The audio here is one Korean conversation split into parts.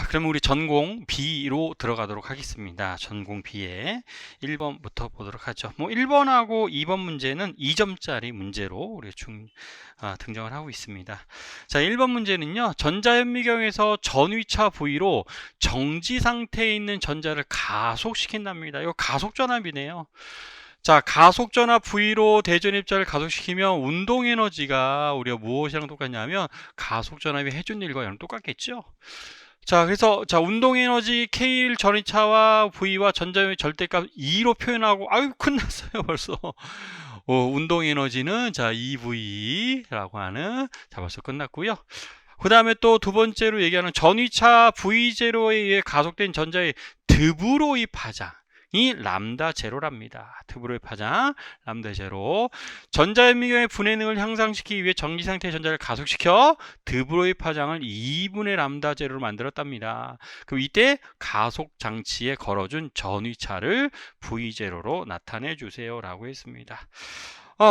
그러면 우리 전공 B로 들어가도록 하겠습니다. 전공 B에 1번부터 보도록 하죠. 1번하고 2번 문제는 2점짜리 문제로 우리 등장을 하고 있습니다. 자, 1번 문제는요. 전자현미경에서 전위차 부위로 정지 상태에 있는 전자를 가속시킨답니다. 이거 가속전압이네요. 자, 가속전압 V로 대전입자를 가속시키면 운동에너지가 우리가 무엇이랑 똑같냐면 가속전압이 해준 일과 이랑 똑같겠죠. 자, 그래서 운동에너지 K1 전위차와 V와 전자의 절대값 2로 표현하고 끝났어요 벌써. 운동에너지는 EV라고 하는 벌써 끝났고요. 그 다음에 또 두 번째로 얘기하는 전위차 V0에 의해 가속된 전자의 드브로이 파장 이 람다 제로랍니다. 드브로이 파장 람다 제로. 전자현미경의 분해능을 향상시키기 위해 정지상태의 전자를 가속시켜 드브로이 파장을 2분의 람다 제로로 만들었답니다. 그럼 이때 가속 장치에 걸어준 전위차를 V0로 나타내 주세요 라고 했습니다.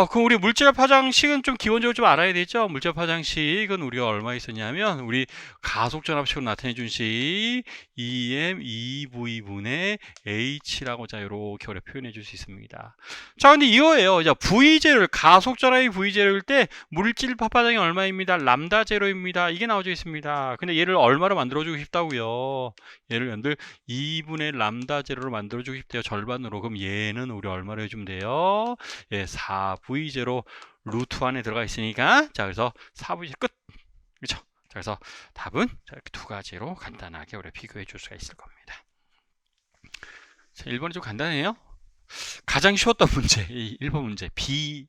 그럼 우리 물질 파장식은 좀 기본적으로 좀 알아야 되죠. 물질 파장식은 우리가 얼마 있었냐면 우리 가속전압식으로 나타내준 식 EM 2V분의 H라고 이렇게 어렵게 표현해 줄 수 있습니다. 자, 근데 이거예요. V0를 가속전압이 V0일 때 물질 파장이 얼마입니다. 람다 제로입니다. 이게 나와져 있습니다. 근데 얘를 얼마로 만들어주고 싶다고요? 얘를 연들 2분의 람다 제로로 만들어주고 싶대요. 절반으로. 그럼 얘는 우리 얼마로 해주면 돼요? 4V0 루트 안에 들어가 있으니까 그래서 4V0 끝. 그렇죠? 그래서 답은 이렇게 두 가지로 간단하게 우리 비교해 줄 수가 있을 겁니다. 자, 1번이 좀 간단해요. 가장 쉬웠던 문제, 1번 문제. B의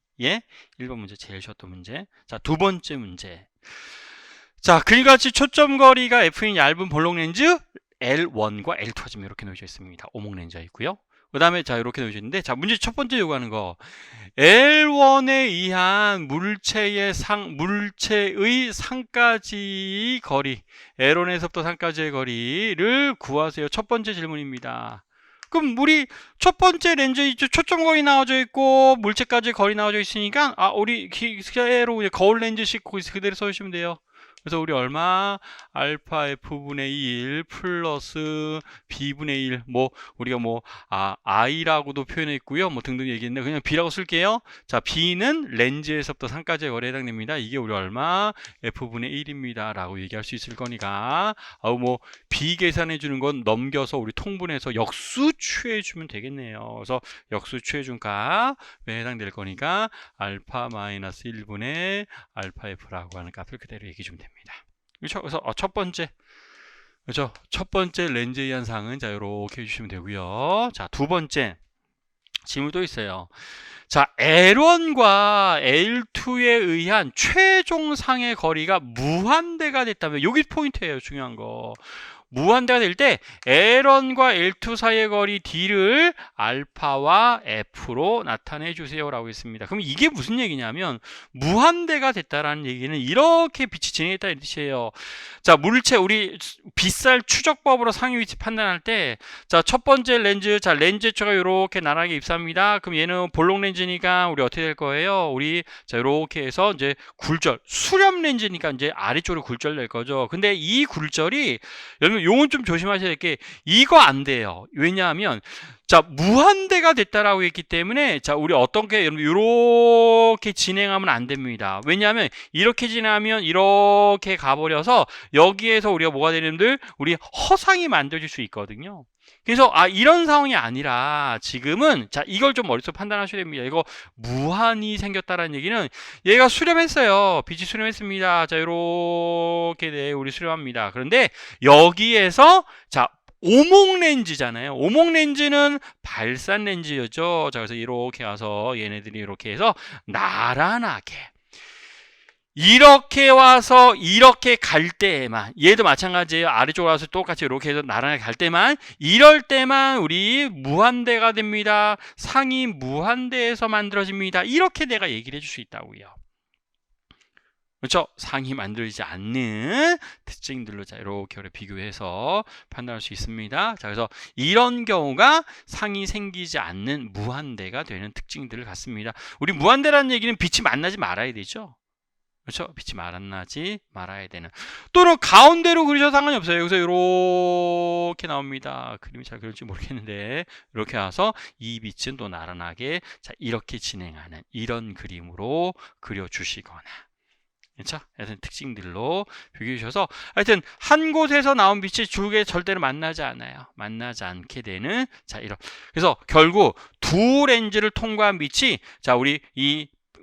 1번 문제 제일 쉬웠던 문제. 자, 두 번째 문제. 자, 글같이 초점거리가 F인 얇은 볼록 렌즈 L1과 L2가 지금 이렇게 놓여져 있습니다. 오목 렌즈가 있고요. 그 다음에 이렇게 놓여져 있는데, 문제 첫 번째 요구하는 거. L1에 의한 물체의 상까지 거리, L1에서부터 상까지의 거리를 구하세요. 첫 번째 질문입니다. 그럼 우리 첫 번째 렌즈 초점거리 나와져 있고 물체까지 거리 나와져 있으니까 우리 그대로 거울 렌즈식 그대로 써주시면 돼요. 그래서 우리 얼마? 알파 F분의 1 플러스 B분의 1 우리가 I라고도 표현했고요. 등등 얘기했는데 그냥 B라고 쓸게요. 자, B는 렌즈에서부터 상까지의 거리에 해당됩니다. 이게 우리 얼마? F분의 1입니다. 라고 얘기할 수 있을 거니까 B 계산해 주는 건 넘겨서 우리 통분해서 역수 취해 주면 되겠네요. 그래서 역수 취해 준 값에 해당될 거니까 알파 마이너스 1분의 알파 F라고 하는 값을 그대로 얘기해 주면 됩니다. 그렇죠? 그래서 첫 번째, 그렇죠? 첫 번째 렌즈의 현상은 이렇게 해주시면 되고요. 자, 두 번째 질문도 있어요. 자, L1과 L2에 의한 최종상의 거리가 무한대가 됐다면 여기 포인트예요. 중요한 거. 무한대가 될 때 L1과 L2 사이의 거리 D를 알파와 F로 나타내 주세요 라고 했습니다. 그럼 이게 무슨 얘기냐면 무한대가 됐다라는 얘기는 이렇게 빛이 진행했다 이 뜻이에요. 자, 물체 우리 빗살 추적법으로 상위 위치 판단할 때 첫 번째 렌즈, 렌즈초가 이렇게 나란하게 입사합니다. 그럼 얘는 볼록 렌즈니까 우리 어떻게 될 거예요? 우리 이렇게 해서 이제 굴절, 수렴 렌즈니까 이제 아래쪽으로 굴절 될 거죠. 근데 이 굴절이 여러분 요건 좀 조심하셔야 될 게 이거 안 돼요. 왜냐하면 무한대가 됐다라고 했기 때문에 우리 어떻게 여러분 이렇게 진행하면 안 됩니다. 왜냐하면 이렇게 진행하면 이렇게 가버려서 여기에서 우리가 뭐가 되는들 우리 허상이 만들어질 수 있거든요. 그래서 이런 상황이 아니라 지금은 이걸 좀 머릿속에 판단하셔야 됩니다. 이거 무한이 생겼다라는 얘기는 얘가 수렴했어요. 빛이 수렴했습니다. 이렇게 우리 수렴합니다. 그런데 여기에서 오목 렌즈잖아요. 오목 렌즈는 발산 렌즈였죠. 그래서 이렇게 가서 얘네들이 이렇게 해서 나란하게 이렇게 와서 이렇게 갈 때에만, 얘도 마찬가지예요. 아래쪽으로 와서 똑같이 이렇게 해서 나란하게 갈 때만, 이럴 때만 우리 무한대가 됩니다. 상이 무한대에서 만들어집니다. 이렇게 내가 얘기를 해줄 수 있다고요. 그렇죠? 상이 만들어지지 않는 특징들로 이렇게 비교해서 판단할 수 있습니다. 그래서 이런 경우가 상이 생기지 않는 무한대가 되는 특징들을 갖습니다. 우리 무한대라는 얘기는 빛이 만나지 말아야 되죠. 그렇죠? 빛이 만나지 말아야 되는. 또는 가운데로 그리셔도 상관이 없어요. 여기서 이렇게 나옵니다. 그림이 잘 그릴지 모르겠는데 이렇게 와서 이 빛은 또 나란하게 자 이렇게 진행하는 이런 그림으로 그려주시거나. 그렇죠? 하여튼 특징들로 비교해 주셔서 하여튼 한 곳에서 나온 빛이 두 개 절대로 만나지 않아요. 만나지 않게 되는 자 이런. 그래서 결국 두 렌즈를 통과한 빛이 자 우리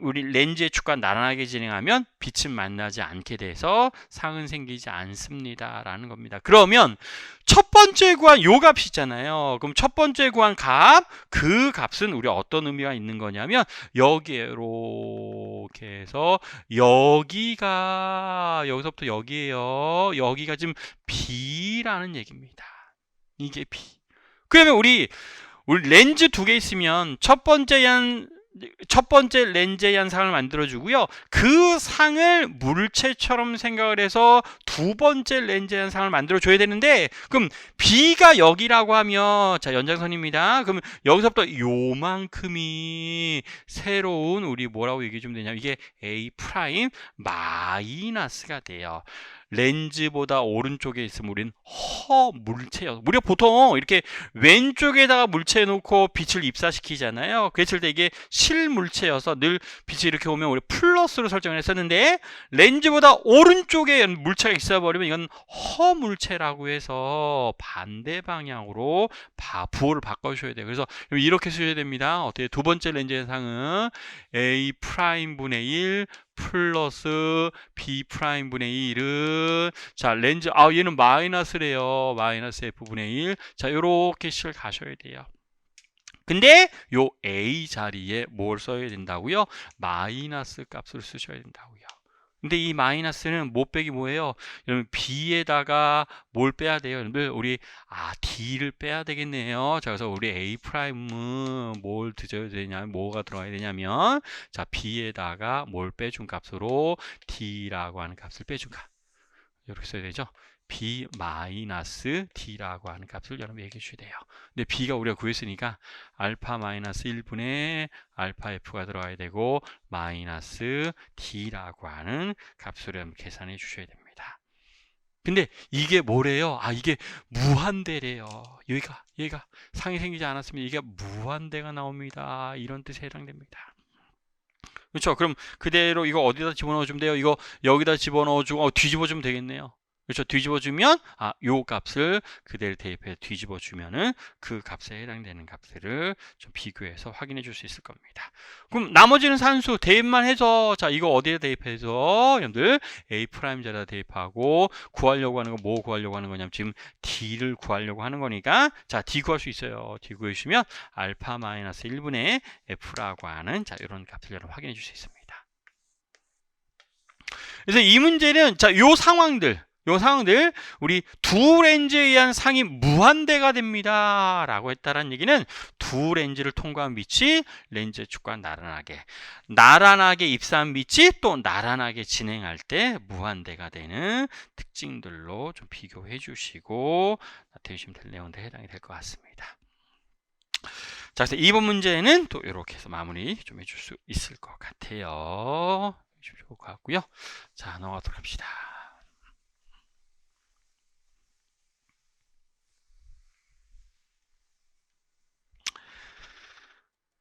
렌즈의 축과 나란하게 진행하면 빛은 만나지 않게 돼서 상은 생기지 않습니다라는 겁니다. 그러면 첫 번째 구한 요 값이 있잖아요. 그럼 첫 번째 구한 값, 그 값은 우리 어떤 의미가 있는 거냐면 여기에 이렇게 해서 여기가 여기서부터 여기에요. 여기가 지금 B라는 얘기입니다. 이게 B. 그러면 우리 렌즈 두 개 있으면 첫 번째 렌즈의 한 상을 만들어주고요. 그 상을 물체처럼 생각을 해서 두 번째 렌즈의 한 상을 만들어줘야 되는데 그럼 B가 여기라고 하면 자 연장선입니다. 그럼 여기서부터 요만큼이 새로운 우리 뭐라고 얘기해 주면 되냐면 이게 A 프라임 마이너스가 돼요. 렌즈보다 오른쪽에 있으면 우리는 허물체요. 우리가 보통 이렇게 왼쪽에다가 물체 놓고 빛을 입사시키잖아요. 그랬을 때 이게 실물체여서 늘 빛이 이렇게 오면 우리 플러스로 설정을 했었는데 렌즈보다 오른쪽에 물체가 있어버리면 이건 허물체라고 해서 반대 방향으로 부호를 바꿔주셔야 돼요. 그래서 이렇게 쓰셔야 됩니다. 어떻게 두 번째 렌즈의 상은 A 프라임 분의 1 플러스 B 프라임 분의 1은 자 렌즈 얘는 마이너스래요. 마이너스 F분의 1. 자 요렇게 식을 가셔야 돼요. 근데 요 A 자리에 뭘 써야 된다고요? 마이너스 값을 쓰셔야 된다고요. 근데 이 마이너스는 못 빼기 뭐예요? 여러분 B에다가 뭘 빼야 돼요? 여러분들 우리 D를 빼야 되겠네요. 자 그래서 우리 A 프라임은 뭘 드셔야 되냐면 뭐가 들어가야 되냐면 자 B에다가 뭘 빼준 값으로 D라고 하는 값을 빼준 값. 이렇게 써야 되죠. B 마이너스 D라고 하는 값을 여러분 얘기해 주셔야 돼요. 근데 B가 우리가 구했으니까 알파 마이너스 1분의 알파 F가 들어가야 되고 마이너스 D라고 하는 값으로 여러분 계산해 주셔야 됩니다. 근데 이게 뭐래요? 이게 무한대래요. 얘가 상이 생기지 않았으면 이게 무한대가 나옵니다. 이런 뜻에 해당됩니다. 그렇죠? 그럼 그대로 이거 어디다 집어넣어 주면 돼요? 이거 여기다 집어넣어 주고 뒤집어 주면 되겠네요. 그렇죠? 뒤집어 주면 요 값을 그대로 대입해 뒤집어 주면은 그 값에 해당되는 값들을 좀 비교해서 확인해 줄 수 있을 겁니다. 그럼 나머지는 산수 대입만 해서 자 이거 어디에 대입해서 여러분들 A 프라임 자리에다 대입하고 구하려고 하는 거 뭐 구하려고 하는 거냐면 지금 D를 구하려고 하는 거니까 자 D 구할 수 있어요. D 구해주시면 알파 마이너스 1분의 F라고 하는 자 이런 값을 여러분 확인해 줄 수 있습니다. 그래서 이 문제는 자 요 상황들 우리 두 렌즈에 의한 상이 무한대가 됩니다 라고 했다는 얘기는 두 렌즈를 통과한 빛이 렌즈 축과 나란하게 입사한 빛이 또 나란하게 진행할 때 무한대가 되는 특징들로 좀 비교해 주시고 나타내주시면 될 내용들 해당이 될 것 같습니다. 자, 그래서 이번 문제는 또 이렇게 해서 마무리 좀 해줄 수 있을 것 같아요. 좋을 것 같고요. 자, 넘어가도록 합시다.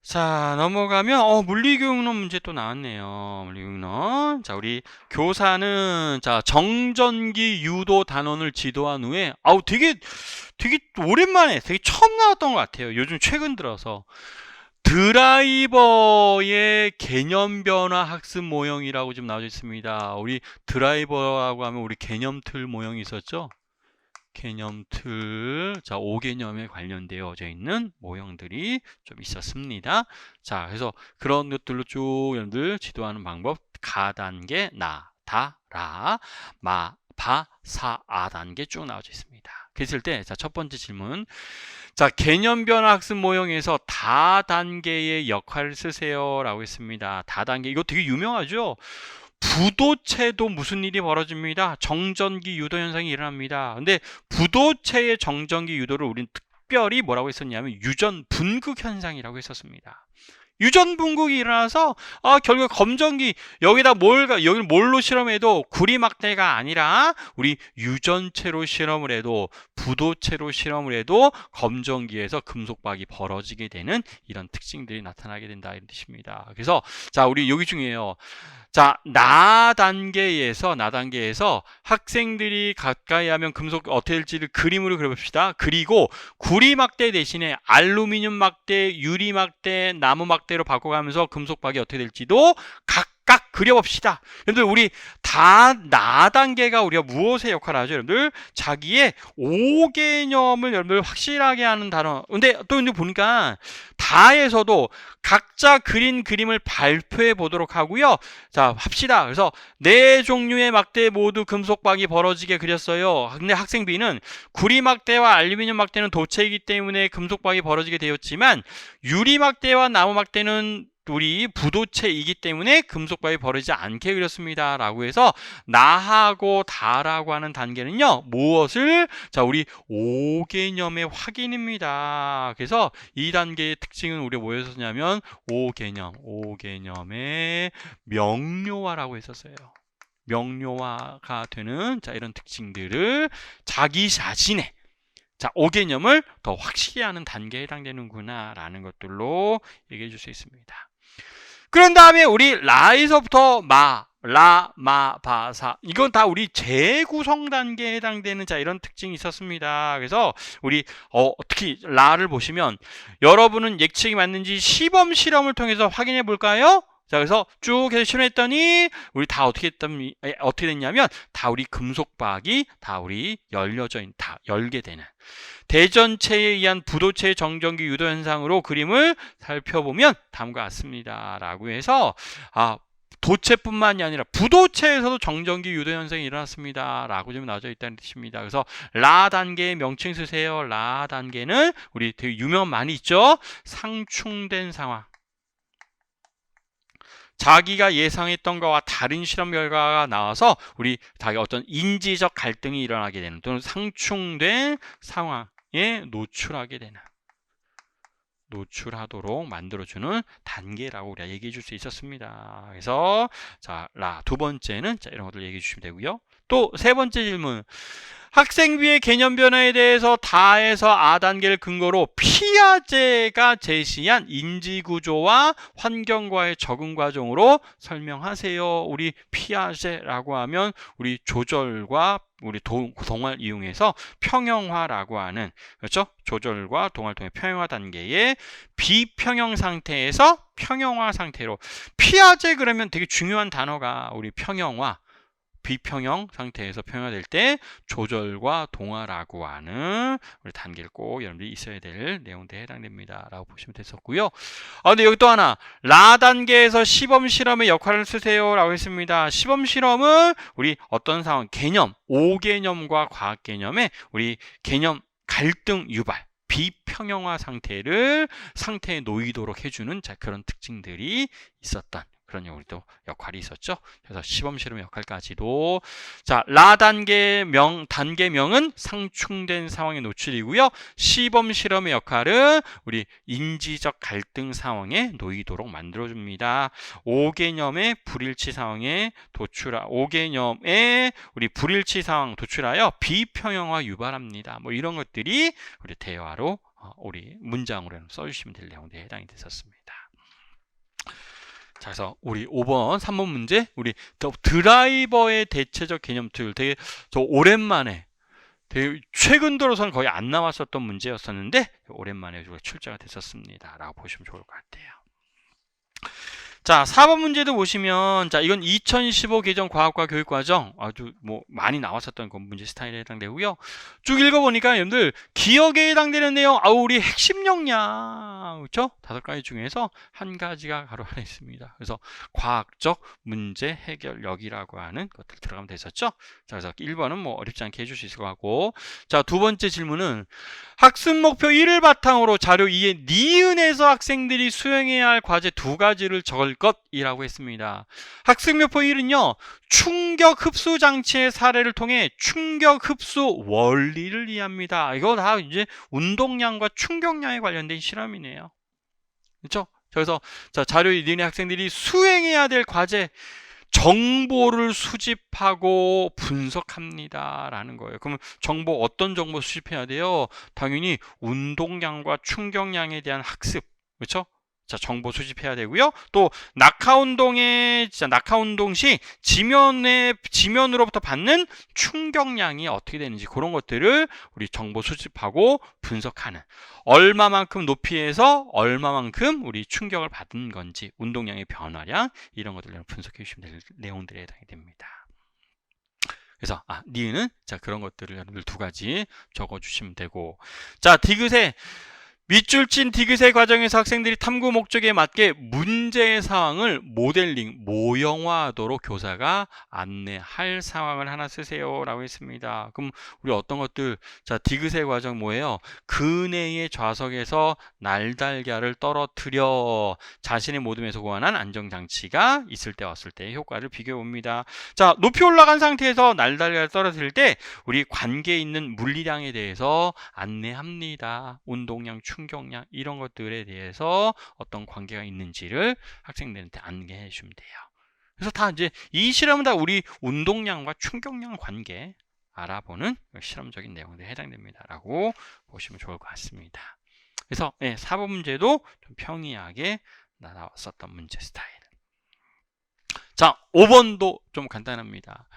자, 넘어가면 물리교육론 문제 또 나왔네요. 물리교육론. 자, 우리 교사는 자 정전기 유도 단원을 지도한 후에 되게 오랜만에 되게 처음 나왔던 것 같아요. 요즘 최근 들어서 드라이버의 개념 변화 학습 모형이라고 좀 나와 있습니다. 우리 드라이버라고 하면 우리 개념틀 모형이 있었죠. 개념틀, 자, 5개념에 관련되어져 있는 모형들이 좀 있었습니다. 자, 그래서 그런 것들로 쭉 여러분들 지도하는 방법, 가단계, 나, 다, 라, 마, 바, 사, 아 단계 쭉 나와져 있습니다. 그랬을 때, 자, 첫 번째 질문. 자, 개념 변화 학습 모형에서 다 단계의 역할을 쓰세요 라고 했습니다. 다 단계, 이거 되게 유명하죠? 부도체도 무슨 일이 벌어집니다. 정전기 유도 현상이 일어납니다. 근데 부도체의 정전기 유도를 우리는 특별히 뭐라고 했었냐면 유전 분극 현상이라고 했었습니다. 유전분국이 일어나서 결국 검정기 여기를 뭘로 실험해도 구리막대가 아니라 우리 유전체로 실험을 해도 부도체로 실험을 해도 검정기에서 금속박이 벌어지게 되는 이런 특징들이 나타나게 된다 이런 뜻입니다. 그래서 자 우리 여기 중에요. 자, 나 단계에서 학생들이 가까이 하면 금속 어떻게 될지를 그림으로 그려봅시다. 그리고 구리 막대 대신에 알루미늄 막대, 유리 막대, 나무 막대로 바꿔가면서 금속박이 어떻게 될지도 각각 그려봅시다. 여러분들 우리 나 단계가 우리가 무엇의 역할을 하죠? 여러분들 자기의 5개념을 여러분들 확실하게 하는 단어. 근데 또 이제 보니까 다에서도 각자 그린 그림을 발표해 보도록 하고요. 자, 합시다. 그래서 4종류의 막대 모두 금속박이 벌어지게 그렸어요. 근데 학생 B는 구리 막대와 알루미늄 막대는 도체이기 때문에 금속박이 벌어지게 되었지만 유리 막대와 나무 막대는 우리 부도체이기 때문에 금속박이 벌어지지 않게 그렸습니다. 라고 해서 나하고 다라고 하는 단계는요. 무엇을? 자, 우리 5개념의 확인입니다. 그래서 이 단계의 특징은 우리가 뭐에서 썼냐면 5개념의 명료화라고 했었어요. 명료화가 되는 자 이런 특징들을 자기 자신의 자 5개념을 더 확실히 하는 단계에 해당되는구나 라는 것들로 얘기해 줄 수 있습니다. 그런 다음에 우리 라에서부터 마, 라, 마, 바, 사 이건 다 우리 재구성 단계에 해당되는 자 이런 특징이 있었습니다. 그래서 우리 특히 라를 보시면 여러분은 예측이 맞는지 시범 실험을 통해서 확인해 볼까요? 자, 그래서 쭉 해서 실험했더니 우리 다 어떻게 됐냐면 다 우리 금속박이 다 우리 다 열게 되는 대전체에 의한 부도체 정전기 유도 현상으로 그림을 살펴보면 다음과 같습니다. 라고 해서 도체뿐만이 아니라 부도체에서도 정전기 유도 현상이 일어났습니다. 라고 좀 나와져 있다는 뜻입니다. 그래서 라 단계의 명칭 쓰세요. 라 단계는 우리 되게 유명 많이 있죠. 상충된 상황. 자기가 예상했던 것과 다른 실험 결과가 나와서 우리 자기 어떤 인지적 갈등이 일어나게 되는 또는 상충된 상황에 노출하도록 만들어주는 단계라고 우리가 얘기해 줄 수 있었습니다. 그래서 자, 두 번째는 자, 이런 것들 얘기해 주시면 되고요. 또 세 번째 질문. 학생 B의 개념 변화에 대해서 다에서 단계를 근거로 피아제가 제시한 인지구조와 환경과의 적응 과정으로 설명하세요. 우리 피아제라고 하면 우리 조절과 우리 동화를 이용해서 평형화라고 하는 그렇죠? 조절과 동화를 통해 평형화 단계의 비평형 상태에서 평형화 상태로 피아제 그러면 되게 중요한 단어가 우리 평형화 비평형 상태에서 평형화될 때 조절과 동화라고 하는 우리 단계를 꼭 여러분들이 있어야 될 내용들에 해당됩니다. 라고 보시면 됐었고요. 근데 여기 또 하나 라 단계에서 시범 실험의 역할을 쓰세요. 라고 했습니다. 시범 실험은 우리 어떤 상황, 개념, 5개념과 과학 개념의 우리 개념 갈등 유발 비평형화 상태에 놓이도록 해주는 자, 그런 특징들이 있었던 그런 우리도 역할이 있었죠. 그래서 시범 실험 역할까지도 자, 라 단계명은 상충된 상황에 노출이고요. 시범 실험의 역할은 우리 인지적 갈등 상황에 놓이도록 만들어줍니다. 5개념의 불일치 상황에 5개념의 우리 불일치 상황 도출하여 비평형화 유발합니다. 뭐 이런 것들이 우리 대화로 우리 문장으로 써주시면 될 내용들에 해당이 됐었습니다. 자, 그래서 우리 5번 3번 문제 우리 드라이버의 대체적 개념들 되게 오랜만에 되게 최근 들어서는 거의 안 나왔었던 문제였었는데 오랜만에 출제가 됐었습니다. 라고 보시면 좋을 것 같아요. 자, 4번 문제도 보시면 자, 이건 2015 개정 과학과 교육과정 아주 많이 나왔었던 그 문제 스타일에 해당되고요. 쭉 읽어보니까 여러분들 기억에 해당되는 내용 우리 핵심 역량 그렇죠? 5가지 중에서 한 가지가 바로 하나 있습니다. 그래서 과학적 문제 해결력이라고 하는 것들 들어가면 됐었죠. 자, 그래서 1번은 어렵지 않게 해줄 수 있을 것 같고 자, 두 번째 질문은 학습 목표 1을 바탕으로 자료 2의 니은에서 학생들이 수행해야 할 과제 2가지를 적을 것이라고 했습니다. 학습 목표 1은요. 충격 흡수 장치의 사례를 통해 충격 흡수 원리를 이해합니다. 이거 다 이제 운동량과 충격량에 관련된 실험이네요. 그렇죠? 그래서 자, 자료에 니네 학생들이 수행해야 될 과제, 정보를 수집하고 분석합니다 라는 거예요. 그러면 어떤 정보 수집해야 돼요? 당연히 운동량과 충격량에 대한 학습, 그렇죠? 자, 정보 수집해야 되고요. 또 낙하 운동 시 지면으로부터 받는 충격량이 어떻게 되는지 그런 것들을 우리 정보 수집하고 분석하는, 얼마만큼 높이에서 얼마만큼 우리 충격을 받은 건지, 운동량의 변화량, 이런 것들을 분석해 주시면 될 내용들에 해당이 됩니다. 그래서 니은은 자, 그런 것들을 여러분들 두 가지 적어 주시면 되고, 자, 디귿에 밑줄 친 디귿의 과정에서 학생들이 탐구 목적에 맞게 문제의 상황을 모델링, 모형화하도록 교사가 안내할 상황을 하나 쓰세요 라고 했습니다. 그럼 우리 어떤 것들, 자, 디귿의 과정 뭐예요? 그네의 좌석에서 날달걀을 떨어뜨려 자신의 모둠에서 구한한 안정장치가 있을 때 왔을 때의 효과를 비교해 봅니다. 자, 높이 올라간 상태에서 날달걀을 떨어뜨릴 때 우리 관계에 있는 물리량에 대해서 안내합니다. 운동량, 충격량, 이런 것들에 대해서 어떤 관계가 있는지를 학생들한테 안내해 주면 돼요. 그래서 다 이제 이 실험은 다 우리 운동량과 충격량 관계 알아보는 실험적인 내용들에 해당됩니다 라고 보시면 좋을 것 같습니다. 그래서 4번 문제도 좀 평이하게 나왔었던 문제 스타일. 자, 5번도 좀 간단합니다.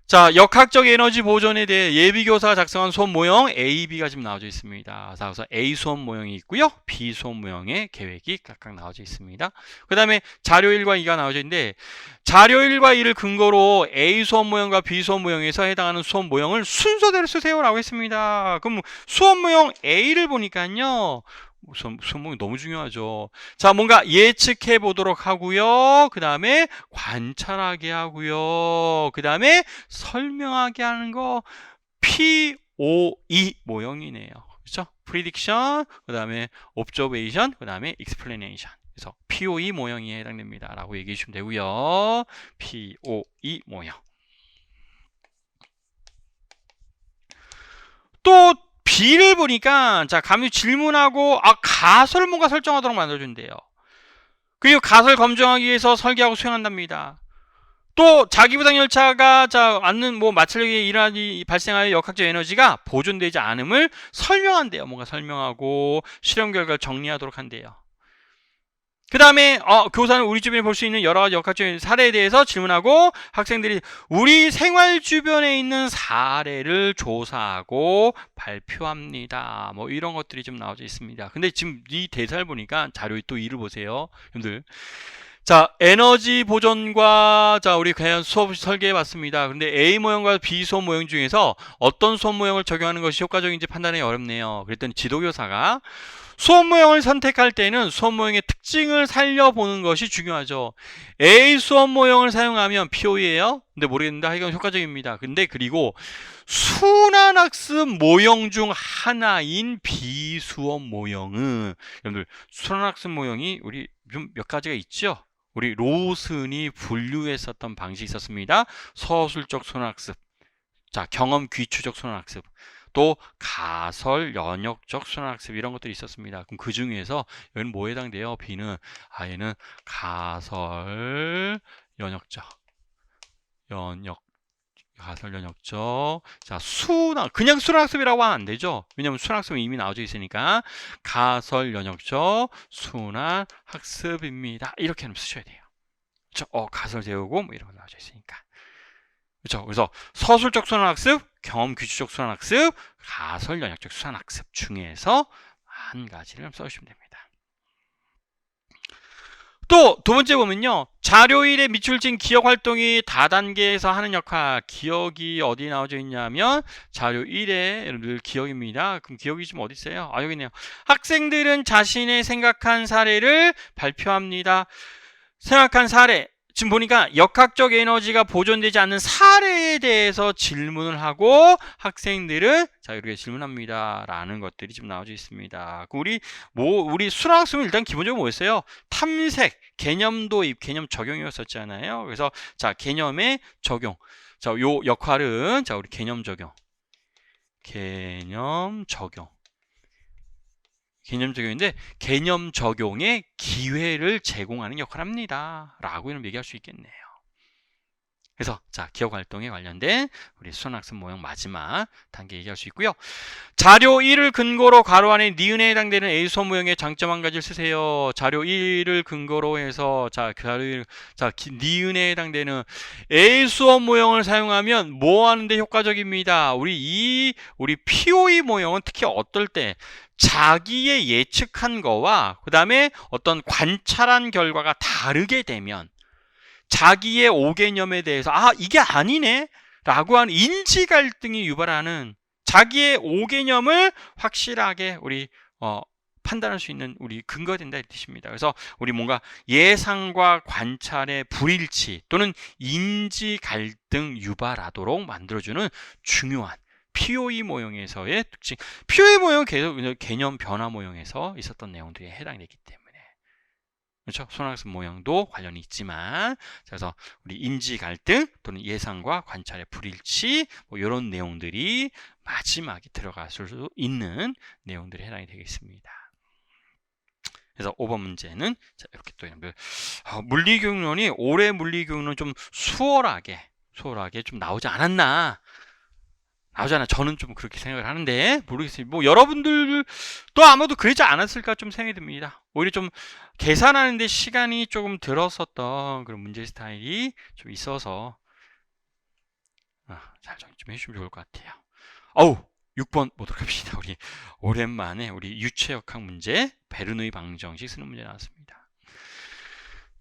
자, 역학적 에너지 보존에 대해 예비교사가 작성한 수업 모형 A, B가 지금 나와져 있습니다. 그래서 A 수업 모형이 있고요. B 수업 모형의 계획이 각각 나와져 있습니다. 그 다음에 자료 1과 2가 나와져 있는데, 자료 1과 2를 근거로 A 수업 모형과 B 수업 모형에서 해당하는 수업 모형을 순서대로 쓰세요 라고 했습니다. 그럼 수업 모형 A를 보니까요, 수업이 너무 중요하죠. 자, 뭔가 예측해 보도록 하고요. 그 다음에 관찰하게 하고요. 그 다음에 설명하게 하는 거 POE 모형이네요. 그렇죠? Prediction, 그 다음에 Observation, 그 다음에 Explanation. 그래서 POE 모형이 해당됩니다 라고 얘기해 주시면 되고요. POE 모형. 또 B를 보니까, 자, 감히 질문하고 가설을 뭔가 설정하도록 만들어준대요. 그리고 가설 검증하기 위해서 설계하고 수행한답니다. 또 자기부당 열차가 않는 마찰력에 발생하여 역학적 에너지가 보존되지 않음을 설명한대요. 뭔가 설명하고 실험 결과를 정리하도록 한대요. 그 다음에 교사는 우리 주변에 볼 수 있는 여러 가지 역학적인 사례에 대해서 질문하고 학생들이 우리 생활 주변에 있는 사례를 조사하고 발표합니다. 이런 것들이 좀 나와져 있습니다. 근데 지금 이 대사를 보니까 자료 또 2를 보세요. 여러분들. 자, 에너지 보존과, 자, 우리 그냥 수업 설계해 봤습니다. 근데 A 모형과 B 수업 모형 중에서 어떤 수업 모형을 적용하는 것이 효과적인지 판단하기 어렵네요. 그랬더니 지도교사가 수업 모형을 선택할 때는 수업 모형의 특징을 살려보는 것이 중요하죠. A 수업 모형을 사용하면 POE예요. 근데 모르겠는데 하여간 효과적입니다. 근데 그리고 순환학습 모형 중 하나인 B 수업 모형은, 여러분들 순환학습 모형이 우리 좀 몇 가지가 있죠. 우리 로슨이 분류했었던 방식이 있었습니다. 서술적 순환학습, 자, 경험 귀추적 순환학습, 또 가설 연역적 순환학습, 이런 것들이 있었습니다. 그럼 그 중에서 여기는 뭐에 해당돼요? B는 얘는 가설 연역적, 가설 연역적. 자, 그냥 순환학습이라고 하면 안 되죠. 왜냐면 순환학습은 이미 나와져 있으니까 가설 연역적 순환학습입니다. 이렇게 쓰셔야 돼요. 그렇죠? 가설 세우고 이런 거 나와져 있으니까. 그렇죠? 그래서 서술적 순환학습, 경험 귀추적 순환학습, 가설 연역적 순환학습 중에서 한 가지를 써주시면 됩니다. 또 두 번째 보면요, 자료 1에 밑줄 친 기억 활동이 다단계에서 하는 역할. 기억이 어디 나와져 있냐면 자료 1에 여러분들 기억입니다. 그럼 기억이 지금 어디 있어요? 여기 있네요. 학생들은 자신의 생각한 사례를 발표합니다. 생각한 사례, 지금 보니까 역학적 에너지가 보존되지 않는 사례에 대해서 질문을 하고 학생들은 자, 이렇게 질문합니다 라는 것들이 지금 나와져 있습니다. 우리 순환학습은 일단 기본적으로 뭐였어요? 탐색, 개념 도입, 개념 적용이었었잖아요. 그래서 자, 개념의 적용. 자, 요 역할은 자, 우리 개념 적용. 개념 적용인데 개념 적용의 기회를 제공하는 역할을 합니다. 라고 이런 얘기할 수 있겠네요. 그래서 자, 기억 활동에 관련된 우리 수선학습 모형 마지막 단계 얘기할 수 있고요. 자료 1을 근거로 가로 안에 니은에 해당되는 A수원 모형의 장점 한 가지를 쓰세요. 자료 1을 근거로 해서 니은에 해당되는 A수원 모형을 사용하면 뭐 하는데 효과적입니다. 우리 POE 모형은 특히 어떨 때 자기의 예측한 거와 그 다음에 어떤 관찰한 결과가 다르게 되면 자기의 오개념에 대해서 이게 아니네 라고 하는 인지 갈등이 유발하는 자기의 오개념을 확실하게 우리 판단할 수 있는 우리 근거가 된다 이 뜻입니다. 그래서 우리 뭔가 예상과 관찰의 불일치 또는 인지 갈등 유발하도록 만들어주는 중요한 POE 모형에서의 특징. POE 모형은 계속 개념 변화 모형에서 있었던 내용들에 해당이 되기 때문에 그렇죠? 수선학습 모형도 관련이 있지만, 그래서 우리 인지 갈등 또는 예상과 관찰의 불일치 뭐 이런 내용들이 마지막에 들어갈 수 있는 내용들이 해당이 되겠습니다. 그래서 5번 문제는 자, 이렇게 또 물리교육론이 올해 물리교육론 좀 수월하게 좀 나오지 않았나. 저는 좀 그렇게 생각을 하는데 모르겠어요. 뭐 여러분들도 아마도 그러지 않았을까 좀 생각이 듭니다. 오히려 좀 계산하는데 시간이 조금 들었었던 그런 문제 스타일이 좀 있어서 잘 정리 좀 해주시면 좋을 것 같아요. 6번 보도록 합시다. 우리 오랜만에 우리 유체역학 문제 베르누이 방정식 쓰는 문제 나왔습니다.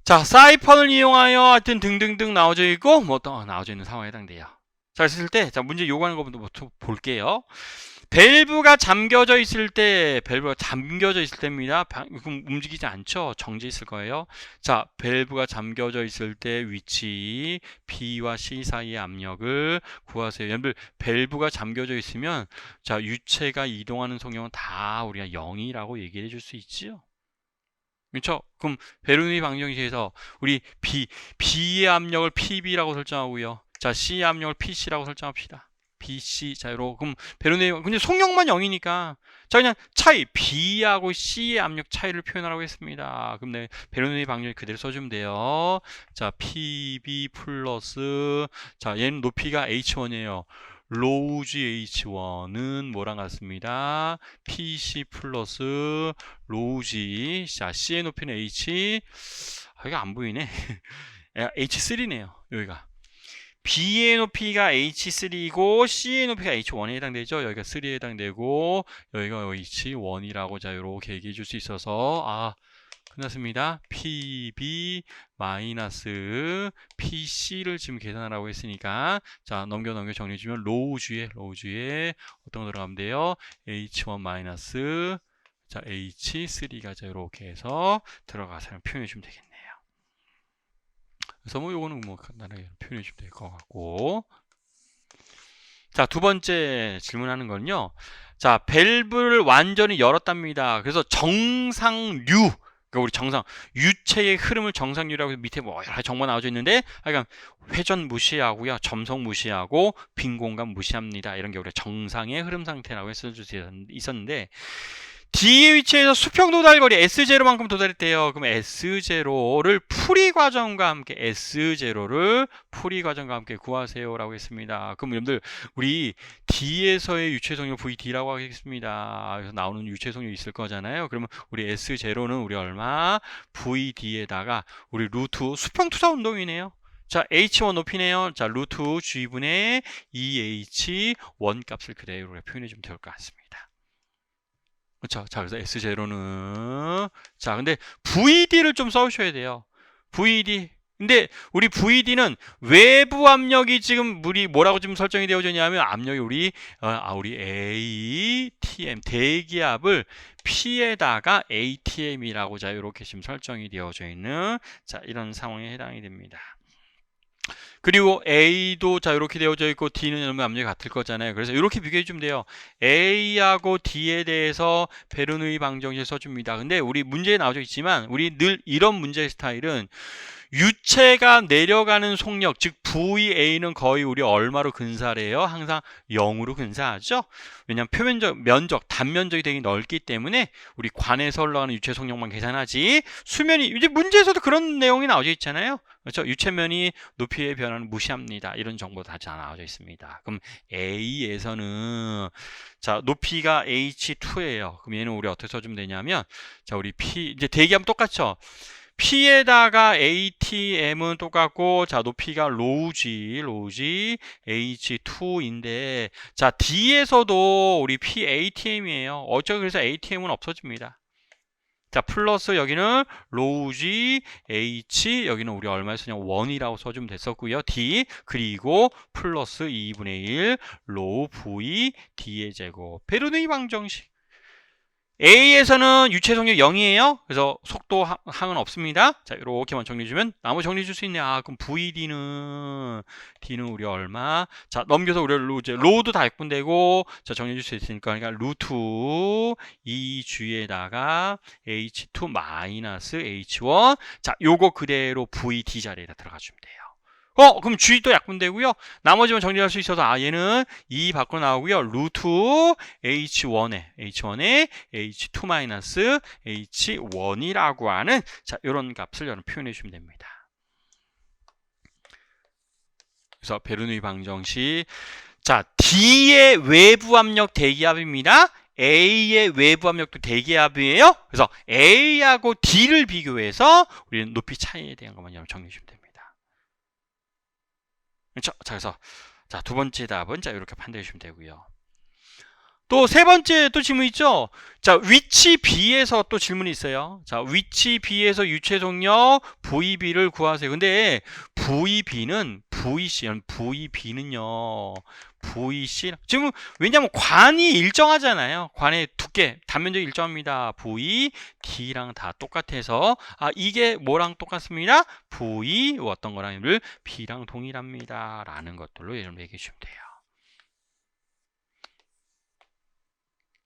자, 사이펀을 이용하여 하여튼 등등등 나와져 있고 뭐 또 나와져 있는 상황에 해당돼요. 자, 했을 때, 자, 문제 요구하는 것부터 볼게요. 밸브가 잠겨져 있을 때입니다. 그럼 움직이지 않죠? 정지 있을 거예요. 자, 밸브가 잠겨져 있을 때 위치, B와 C 사이의 압력을 구하세요. 여러분들, 밸브가 잠겨져 있으면, 자, 유체가 이동하는 속력은 다 우리가 0이라고 얘기해 줄 수 있지요? 그렇죠? 그럼 베르누이 방정식에서 우리 B의 압력을 PB라고 설정하고요. 자, C의 압력을 PC라고 설정합시다. BC, 자, 요러 그럼 베르누이, 근데 속력만 0이니까. 자, 그냥 차이, B하고 C의 압력 차이를 표현하라고 했습니다. 그럼 내 베르누이 방정식 그대로 써주면 돼요. 자, PB 플러스, 자, 얘는 높이가 H1이에요. 로우지 H1은 뭐랑 같습니다. PC 플러스 로우지. 자, C의 높이는 H. 이거 안 보이네. H3네요. 여기가. B의 높이가 H3이고 C의 높이가 H1에 해당되죠. 여기가 3에 해당되고 여기가 H1이라고 자 이렇게 얘기해 줄 수 있어서 끝났습니다. PB 마이너스 PC를 지금 계산하라고 했으니까 자 넘겨 정리해 주면 로우주에 어떤 거 들어가면 돼요. H1 마이너스 자 H3가 자 이렇게 해서 들어가서 표현해 주면 되겠네요. 그래서 뭐 요거는 뭐 간단하게 표현해 주면 될 것 같고. 자, 두 번째 질문하는 건요. 자, 밸브를 완전히 열었답니다. 그래서 정상류, 그러니까 우리 유체의 흐름을 정상류라고 해서 밑에 뭐 여러 가지 정보가 나와져 있는데, 그러니까 회전 무시하고요, 점성 무시하고 빈 공간 무시합니다. 이런 게 우리가 정상의 흐름 상태라고 했을 수 있었는데, D의 위치에서 수평 도달거리 S0만큼 도달했대요. 그럼 S0를 풀이 과정과 함께 구하세요 라고 했습니다. 그럼 여러분들 우리 D에서의 유체속력 VD라고 하겠습니다. 그래서 나오는 유체속력이 있을 거잖아요. 그러면 우리 S0는 우리 얼마? VD에다가 우리 루트 수평 투사 운동이네요. 자, H1 높이네요. 자, 루트 G분의 2H1 값을 그대로 표현해 주면 될 것 같습니다. 그렇죠. 자, 그래서 S0는 자, 근데 VD를 좀 써주셔야 돼요. VD. 근데 우리 VD는 외부 압력이 지금 우리 뭐라고 지금 설정이 되어져 있냐면 압력이 우리 ATM 대기압을 P에다가 ATM이라고 자 이렇게 지금 설정이 되어져 있는 자 이런 상황에 해당이 됩니다. 그리고 A도 자 이렇게 되어져 있고 D는 여러분 압력이 같을 거잖아요. 그래서 이렇게 비교해 주면 돼요. A하고 D에 대해서 베르누이 방정식 써줍니다. 근데 우리 문제에 나와져 있지만 우리 늘 이런 문제 스타일은 유체가 내려가는 속력, 즉 VA는 거의 우리 얼마로 근사를 해요? 항상 0으로 근사하죠. 왜냐하면 표면적, 면적, 단면적이 되게 넓기 때문에 우리 관에서 올라가는 유체 속력만 계산하지 수면이, 이제 문제에서도 그런 내용이 나와져 있잖아요. 그렇죠? 유체면이 높이의 변화는 무시합니다. 이런 정보 다 나와져 있습니다. 그럼 A에서는 자, 높이가 H2예요. 그럼 얘는 우리 어떻게 써주면 되냐면, 자, 우리 P, 이제 대기하면 똑같죠? P에다가 ATM은 똑같고, 자, 높이가 로우지 H2인데, 자, D에서도 우리 PATM이에요. 어쩌고 그래서 ATM은 없어집니다. 자, 플러스 여기는 로우지 H, 여기는 우리 얼마에 쓰냐? 1이라고 써주면 됐었고요. D, 그리고 플러스 2분의 1 로우 V D의 제곱. 베르누이 방정식. A에서는 유체 속력 0이에요. 그래서 속도 항은 없습니다. 자, 이렇게만 정리해주면 나머지 정리해줄 수 있네. 아, 그럼 VD는 D는 우리 얼마? 자, 넘겨서 우리 로우도 다 약분되고, 자, 정리해줄 수 있으니까 그러니까 루트 2G에다가 H2 마이너스 H1. 자, 요거 그대로 VD 자리에다 들어가주면 돼요. 그럼 G도 약분되고요. 나머지만 정리할 수 있어서 얘는 2 밖으로 나오고요. 루트 H1에 H2 마이너스 H1이라고 하는 자, 이런 값을 여러분 표현해 주시면 됩니다. 그래서 베르누이 방정식. 자, D의 외부 압력 대기압입니다. A의 외부 압력도 대기압이에요. 그래서 A하고 D를 비교해서 우리는 높이 차이에 대한 것만 여러분 정리해 주시면 됩니다. 그렇죠? 자, 그래서 자, 두 번째 답은 자, 이렇게 판단해 주시면 되고요. 또 세 번째 또 질문 있죠? 자, 위치 B에서 또 질문이 있어요. 자, 위치 B에서 유체 속력 VB를 구하세요. 근데 VB는요. VC 지금 왜냐하면 관이 일정하잖아요. 관의 두께, 단면적이 일정합니다. V, D랑 다 똑같아서 이게 뭐랑 똑같습니다. V 어떤 거랑 B랑 동일합니다. 라는 것들로 여러분 얘기해 주시면 돼요.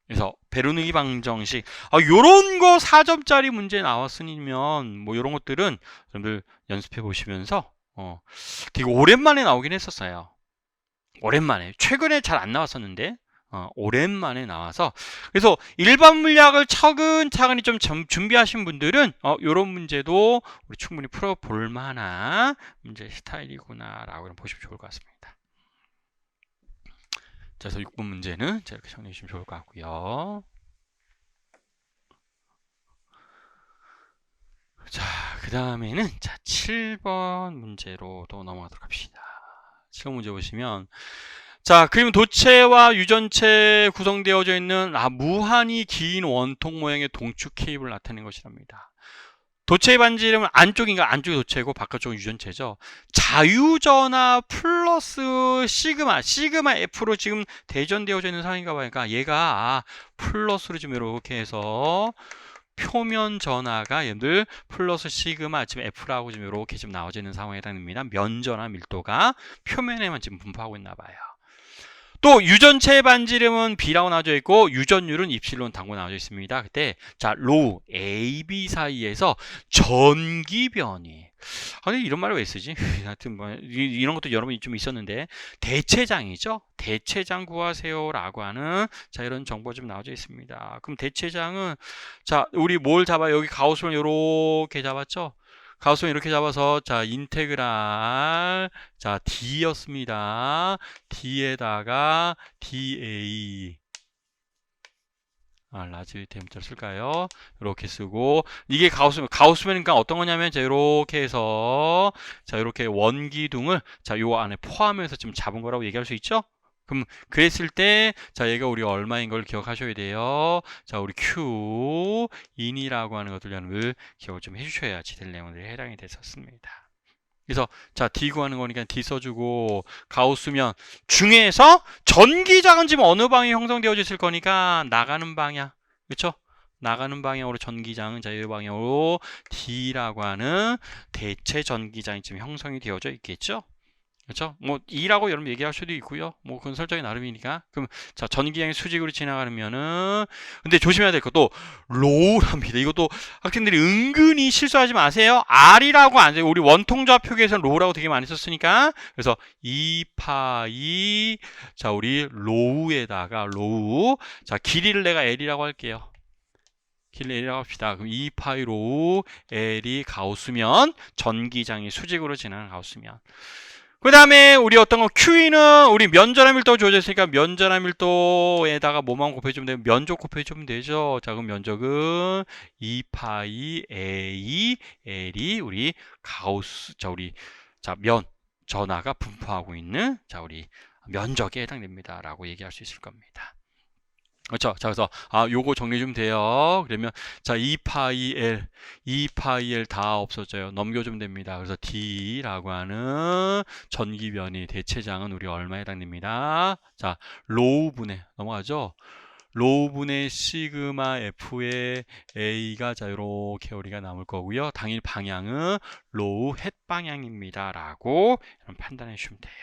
그래서 베르누이 방정식 요런 거 4점짜리 문제 나왔으면 뭐 요런 것들은 여러분들 연습해 보시면서 되게 오랜만에 나오긴 했었어요. 오랜만에 최근에 잘 안 나왔었는데 오랜만에 나와서 그래서 일반 물리학을 차근차근히 좀 준비하신 분들은 요런 문제도 우리 충분히 풀어볼 만한 문제 스타일이구나 라고 보시면 좋을 것 같습니다. 자, 그래서 6번 문제는 자, 이렇게 정리해 주시면 좋을 것 같고요. 자, 그 다음에는 자, 7번 문제로 또 넘어가도록 합시다. 7번 문제 보시면 자, 그림 도체와 유전체 구성되어져 있는 무한히 긴 원통 모양의 동축 케이블을 나타낸 것이랍니다. 도체의 반지 이름은 안쪽인가? 안쪽이 도체고 바깥쪽은 유전체죠. 자유전하 플러스 시그마 F로 지금 대전되어져 있는 상황인가 봐요. 그러니까 얘가 플러스로 지금 이렇게 해서 표면 전하가 얘들 플러스 시그마 지금 F라고 지금 이렇게 지금 나와져 있는 상황에 해당됩니다. 면전하 밀도가 표면에만 지금 분포하고 있나 봐요. 또 유전체 반지 이름은 B라고 나와져 있고 유전율은 입실론 당고 나와져 있습니다. 그때 자, 로우 A, B 사이에서 전기변이 근데 이런 말을 왜 쓰지? 하여튼 뭐 이런 것도 여러분이 좀 있었는데 대체장이죠. 대체장 구하세요 라고 하는 자, 이런 정보가 좀 나와져 있습니다. 그럼 대체장은 자, 우리 뭘 잡아요? 여기 가우스를 이렇게 잡았죠. 가우스는 이렇게 잡아서 자, 인테그랄 자, D였습니다. D에다가 DA 라지 대문자를 쓸까요? 이렇게 쓰고 이게 가우스면이니까 어떤 거냐면 자, 이렇게 해서 자, 이렇게 원기둥을 자, 요 안에 포함해서 지금 잡은 거라고 얘기할 수 있죠? 그럼 그랬을 때 자, 얘가 우리 얼마인 걸 기억하셔야 돼요. 자, 우리 Q 인이라고 하는 것들 여러분들 기억을 좀 해주셔야지 될 내용들이 해당이 됐었습니다. 그래서 자, D 구하는 거니까 D 써주고 가우스면 중에서 전기장은 지금 어느 방향이 형성되어져 있을 거니까 나가는 방향, 그렇죠? 나가는 방향으로 전기장은 자, 이 방향으로 D라고 하는 대체 전기장이 지금 형성이 되어져 있겠죠? 그렇죠? 뭐 2라고 여러분 얘기할 수도 있고요. 뭐 그건 설정이 나름이니까. 그럼 자, 전기장이 수직으로 지나가면은 근데 조심해야 될 것도 로우랍니다. 이것도 학생들이 은근히 실수하지 마세요. R이라고 안 돼요. 우리 원통좌표기에서는 로우라고 되게 많이 썼으니까. 그래서 2파이 자, 우리 로우에다가 로우. 자, 길이를 내가 L이라고 할게요. 길이 L이라고 합시다. 그럼 2파이 로우 L이 가우스면 전기장이 수직으로 지나가는 가우스면 그 다음에 우리 어떤 거 QE는 우리 면전함 밀도가 주어져 있으니까 면전함 밀도에다가 뭐만 곱해주면 되면 면적 곱해주면 되죠. 자, 그럼 면적은 2파이 A L이 우리 가우스 자 우리 자 전하가 분포하고 있는 자 우리 면적에 해당됩니다. 라고 얘기할 수 있을 겁니다. 그렇죠. 자, 그래서 요거 정리 좀 돼요. 그러면 자, 2파이 L 다 없어져요. 넘겨주면 됩니다. 그래서 D라고 하는 전기변이 대체장은 우리 얼마에 해당됩니다. 자, 로우분의 넘어가죠. 로우분의 시그마 F의 A가 자 요렇게 우리가 남을 거고요. 당일 방향은 로우 햇 방향입니다. 라고 판단해 주시면 돼요.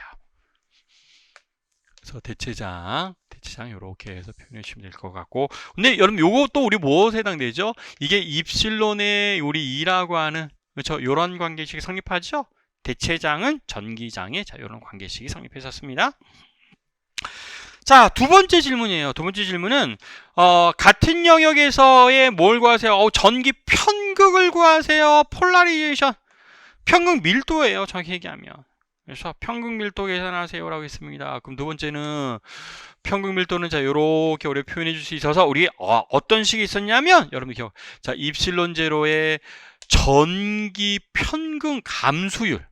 그래서 대체장 이렇게 해서 표현해 주시면 될 것 같고 근데 여러분 요것도 우리 무엇에 해당되죠? 이게 입실론의 우리 2라고 하는 그렇죠? 요런 관계식이 성립하죠? 대체장은 전기장에 자 요런 관계식이 성립했었습니다. 자, 두 번째 질문이에요. 두 번째 질문은 같은 영역에서의 뭘 구하세요? 전기 편극을 구하세요. 폴라리제이션 편극 밀도예요. 정확히 얘기하면. 그래서 편극 밀도 계산하세요라고 했습니다. 그럼 두 번째는 편극 밀도는 자 요렇게 우리 표현해 줄 수 있어서 우리 어떤 식이 있었냐면 여러분 자 입실론 제로의 전기 편극 감수율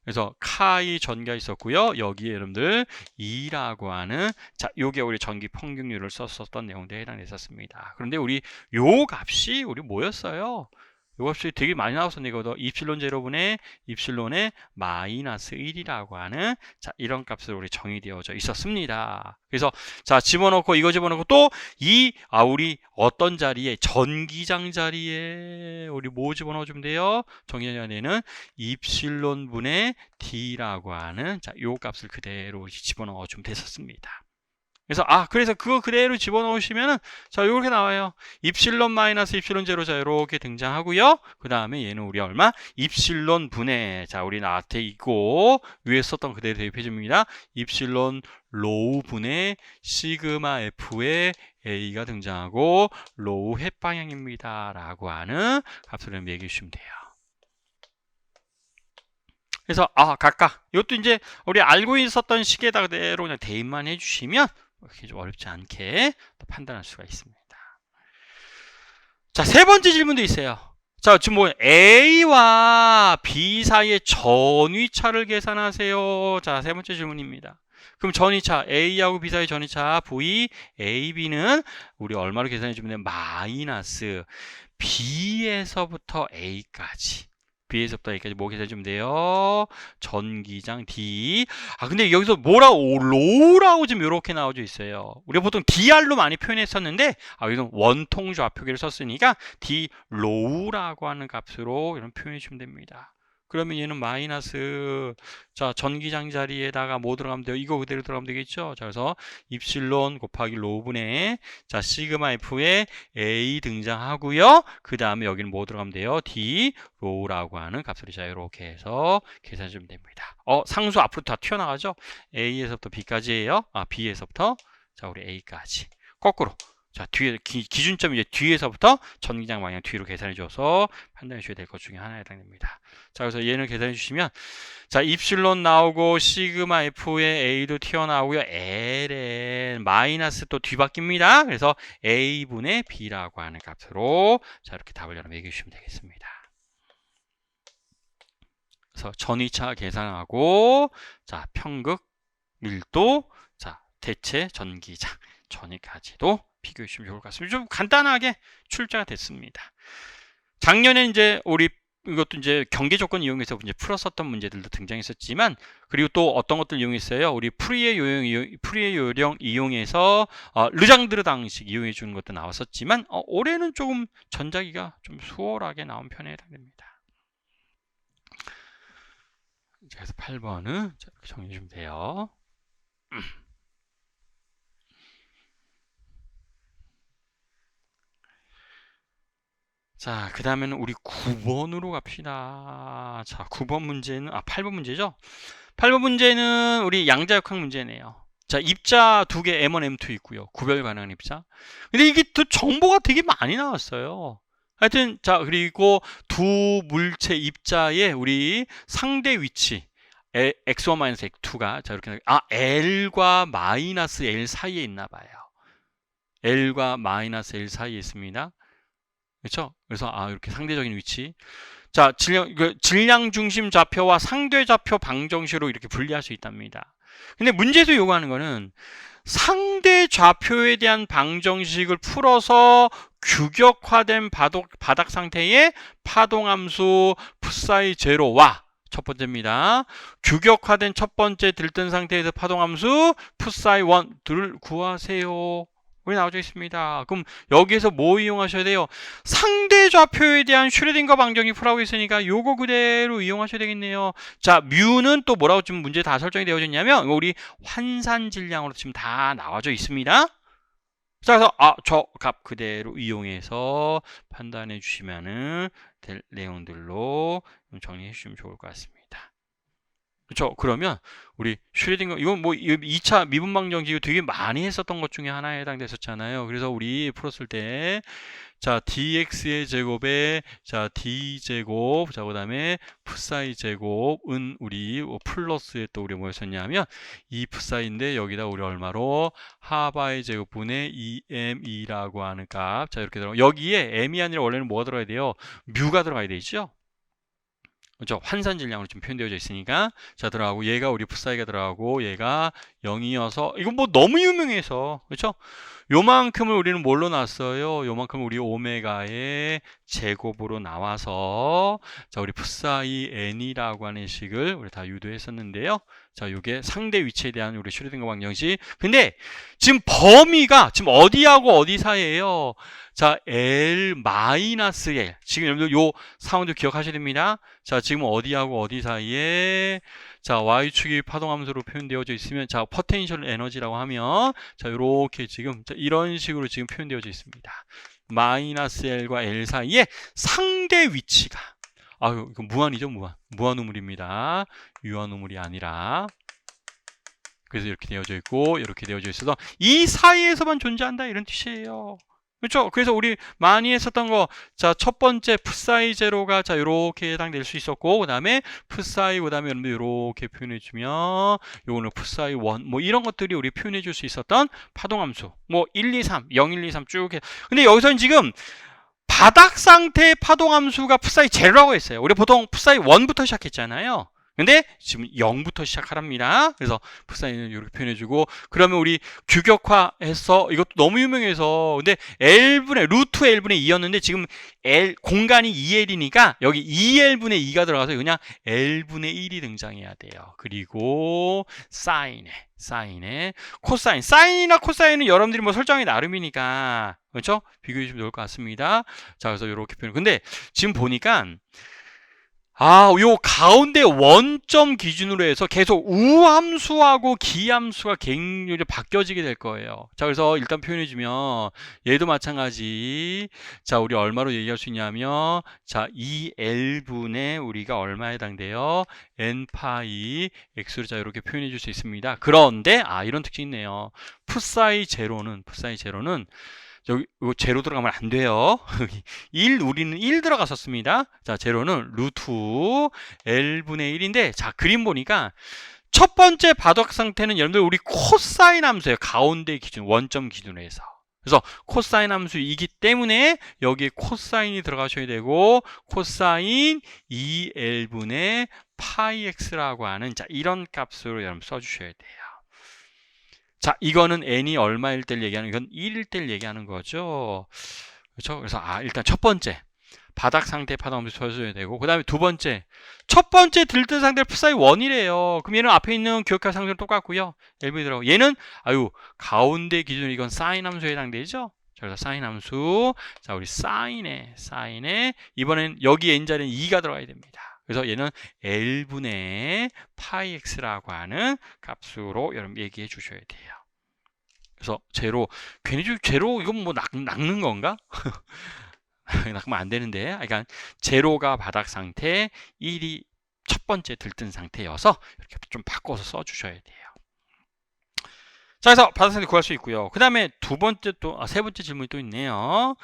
그래서 카이 전기가 있었고요. 여기에 여러분들 2라고 하는 자 요게 우리 전기 평균율을 썼었던 내용들에 해당됐었습니다. 그런데 우리 요 값이 우리 뭐였어요? 요 값이 되게 많이 나왔었는데 이거도 입실론 제로분의 입실론의 마이너스 1이라고 하는 자 이런 값으로 우리 정의되어져 있었습니다. 그래서 자 집어넣고 이거 집어넣고 또 우리 어떤 자리에 전기장 자리에 우리 뭐 집어넣어주면 돼요? 전기장 자리에는 입실론분의 D라고 하는 자 요 값을 그대로 집어넣어주면 됐었습니다. 그래서 그거 그대로 집어넣으시면은 자 요렇게 나와요. 입실론 마이너스 입실론 제로 자 요렇게 등장하고요. 그 다음에 얘는 우리 얼마? 입실론 분의 자 우리 나한테 있고 위에 썼던 그대로 대입해 줍니다. 입실론 로우 분의 시그마 F의 A가 등장하고 로우 햇 방향입니다. 라고 하는 값을 얘기해 주시면 돼요. 그래서 각각 이것도 이제 우리 알고 있었던 식에다 그대로 그냥 대입만 해주시면 이렇게 좀 어렵지 않게 판단할 수가 있습니다. 자, 세 번째 질문도 있어요. 자, 지금 뭐 A와 B 사이의 전위차를 계산하세요. 자, 세 번째 질문입니다. 그럼 전위차 A하고 B 사이 전위차 V, A, B는 우리 얼마로 계산해 주면 돼요? 마이너스 B에서부터 A까지. B에서부터 A까지 뭐 계산해주면 돼요? 전기장 D. 근데 여기서 로우라고 지금 이렇게 나와져 있어요. 우리가 보통 DR로 많이 표현했었는데, 여기서 원통 좌표기를 썼으니까 D 로우라고 하는 값으로 이런 표현해주면 됩니다. 그러면 얘는 마이너스 자 전기장 자리에다가 뭐 들어가면 돼요? 이거 그대로 들어가면 되겠죠? 자 그래서 입실론 곱하기 로우분의 자 시그마 F에 A 등장하고요. 그 다음에 여기는 뭐 들어가면 돼요? D 로우라고 하는 값을 자 이렇게 해서 계산해 주면 됩니다. 상수 앞으로 다 튀어나가죠? A에서부터 B까지예요. B에서부터 자 우리 A까지 거꾸로 자 뒤에 기준점이 이제 뒤에서부터 전기장 방향 뒤로 계산해 줘서 판단해 주셔야 될 것 중에 하나에 해당됩니다. 자 그래서 얘는 계산해 주시면 자 입실론 나오고 시그마 F의 A도 튀어나오고요. Ln 마이너스 또 뒤바뀝니다. 그래서 A분의 B라고 하는 값으로 자 이렇게 답을 여러분 얘기해 주시면 되겠습니다. 그래서 전위차 계산하고 자 편극 밀도 자 대체 전기장 전위까지도 비교해 주시면 좋을 것 같습니다. 좀 간단하게 출제가 됐습니다. 작년에 이제 우리 이것도 이제 경계 조건 이용해서 이제 풀었었던 문제들도 등장했었지만 그리고 또 어떤 것들 이용했어요? 우리 프리의 요령 이용해서 르장드르 방식 이용해 주는 것도 나왔었지만 올해는 조금 전자기가 좀 수월하게 나온 편에 해당됩니다. 그래서 8번은 정리해 주면 돼요. 자, 그 다음에는 우리 9번으로 갑시다. 자, 9번 문제는, 8번 문제죠? 8번 문제는 우리 양자역학 문제네요. 자, 입자 두 개 M1, M2 있고요. 구별 가능한 입자. 근데 이게 또 정보가 되게 많이 나왔어요. 하여튼, 자, 그리고 두 물체 입자의 우리 상대 위치. X1, X2가, 자, 이렇게, L과 마이너스 L 사이에 있나 봐요. L과 마이너스 L 사이에 있습니다. 그렇죠? 그래서 이렇게 상대적인 위치. 자, 질량 중심 좌표와 상대 좌표 방정식으로 이렇게 분리할 수 있답니다. 근데 문제에서 요구하는 거는 상대 좌표에 대한 방정식을 풀어서 규격화된 바닥 상태의 파동함수 풋사이 제로와 첫 번째입니다. 규격화된 첫 번째 들뜬 상태에서 파동함수 풋사이 원을 구하세요. 왜 나와져 있습니다. 그럼 여기에서 뭐 이용하셔야 돼요? 상대 좌표에 대한 슈레딩거 방정식 풀하고 있으니까 요거 그대로 이용하셔야 되겠네요. 자, 뮤는 또 뭐라고 지금 문제 다 설정이 되어져 있냐면 우리 환산 질량으로 지금 다 나와져 있습니다. 자, 그래서 저 값 그대로 이용해서 판단해 주시면은 될 내용들로 정리해 주시면 좋을 것 같습니다. 그렇죠? 그러면 우리 슈레딩거 이건 뭐 2차 미분 방정식 되게 많이 했었던 것 중에 하나에 해당됐었잖아요. 그래서 우리 풀었을 때 자, dx의 제곱에 자, d제곱 자, 그다음에 풋사이 제곱은 우리 플러스에 또 우리 뭐였었냐면 이 풋사이인데 여기다 우리 얼마로 하바의 제곱분의 2m이라고 하는 값. 자, 이렇게 들어가. 여기에 m이 아니라 원래는 뭐가 들어가야 돼요? 뮤가 들어가야 되죠. 그렇죠? 환산 질량으로 지금 표현되어져 있으니까 자 들어가고 얘가 우리 풋사이가 들어가고 얘가 0이어서 이건 뭐 너무 유명해서 그렇죠? 요만큼을 우리는 뭘로 놨어요? 요만큼 우리 오메가의 제곱으로 나와서 자 우리 풋사이 n이라고 하는 식을 우리 다 유도했었는데요. 자 요게 상대 위치에 대한 우리 슈레딩거 방정식. 근데 지금 범위가 지금 어디하고 어디 사이에요? 자 L 마이너스 L 지금 여러분들 요 상황도 기억하셔야 됩니다. 자 지금 어디하고 어디 사이에 자 y축이 파동함수로 표현되어져 있으면 자 포텐셜 에너지라고 하면 자 이렇게 지금 자, 이런 식으로 지금 표현되어져 있습니다. 마이너스 L과 L 사이에 상대 위치가 이거 무한이죠. 무한 우물입니다. 유한 우물이 아니라 그래서 이렇게 되어져 있고 이렇게 되어져 있어서 이 사이에서만 존재한다 이런 뜻이에요. 그렇죠? 그래서 우리 많이 했었던 거, 자, 첫 번째 풋사이 제로가 자, 요렇게 해당될 수 있었고, 그 다음에 풋사이, 그 다음에 여러분들 요렇게 표현해주면, 요거는 풋사이 원, 뭐 이런 것들이 우리 표현해줄 수 있었던 파동함수. 뭐 1, 2, 3, 0, 1, 2, 3 쭉 해. 근데 여기서는 지금 바닥 상태의 파동함수가 풋사이 제로라고 했어요. 우리 보통 풋사이 1부터 시작했잖아요. 근데 지금 0부터 시작하랍니다. 그래서 풋사이는 이렇게 표현해주고 그러면 우리 규격화해서 이것도 너무 유명해서 근데 L분의 루트 L분의 2였는데 지금 L 공간이 2L이니까 여기 2L분의 2가 들어가서 그냥 L분의 1이 등장해야 돼요. 그리고 사인에 코사인 사인이나 코사인은 여러분들이 뭐 설정이 나름이니까 그렇죠? 비교해 주시면 좋을 것 같습니다. 자 그래서 이렇게 표현 근데 지금 보니까 요 가운데 원점 기준으로 해서 계속 우함수하고 기함수가 굉장히 바뀌어지게 될 거예요. 자, 그래서 일단 표현해주면 얘도 마찬가지. 자, 우리 얼마로 얘기할 수 있냐면 자, 2L분의 우리가 얼마에 해당돼요? N파이 X로 자, 이렇게 표현해 줄 수 있습니다. 그런데 이런 특징이 있네요. 풋사이 제로는 여기 제로 들어가면 안 돼요. 1 우리는 1 들어갔었습니다. 자 제로는 루트 L분의 1인데 자 그림 보니까 첫 번째 바닥 상태는 여러분들 우리 코사인 함수예요. 가운데 기준 원점 기준으로 해서 그래서 코사인 함수이기 때문에 여기에 코사인이 들어가셔야 되고 코사인 2L분의 파이 X라고 하는 자 이런 값으로 여러분 써주셔야 돼요. 자, 이거는 n이 얼마일 때를 얘기하는 건 1일 때를 얘기하는 거죠. 그렇죠? 그래서 일단 첫 번째 바닥 상태 파동함수 써줘야 되고 그 다음에 두 번째 첫 번째 들뜬 상태 풋사이 1이래요. 그럼 얘는 앞에 있는 기억할 상태랑 똑같고요. LV 들어가고 얘는 가운데 기준 이건 사인 함수에 해당되죠. 자, 그래서 사인 함수 자 우리 사인에 이번엔 여기 n자리는 2가 들어가야 됩니다. 그래서 얘는 L분의 파이 x라고 하는 값으로 여러분 얘기해 주셔야 돼요. 그래서 제로, 괜히 좀 제로 이건 뭐 낚는 건가? 낚으면 안 되는데, 그러니까 제로가 바닥 상태, 1이 첫 번째 들뜬 상태여서 이렇게 좀 바꿔서 써주셔야 돼요. 자, 그래서 바닥 상태 구할 수 있고요. 그 다음에 세 번째 질문이 또 있네요.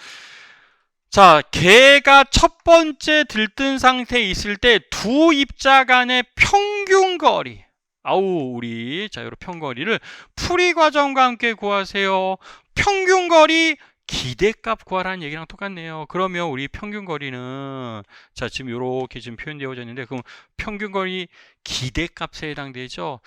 자, 걔가 첫 번째 들뜬 상태에 있을 때 두 입자 간의 평균 거리. 자, 여러 평거리를 풀이 과정과 함께 구하세요. 평균 거리 기대값 구하라는 얘기랑 똑같네요. 그러면 우리 평균 거리는, 자, 지금 이렇게 지금 표현되어져 있는데, 그럼 평균 거리 기대값에 해당되죠.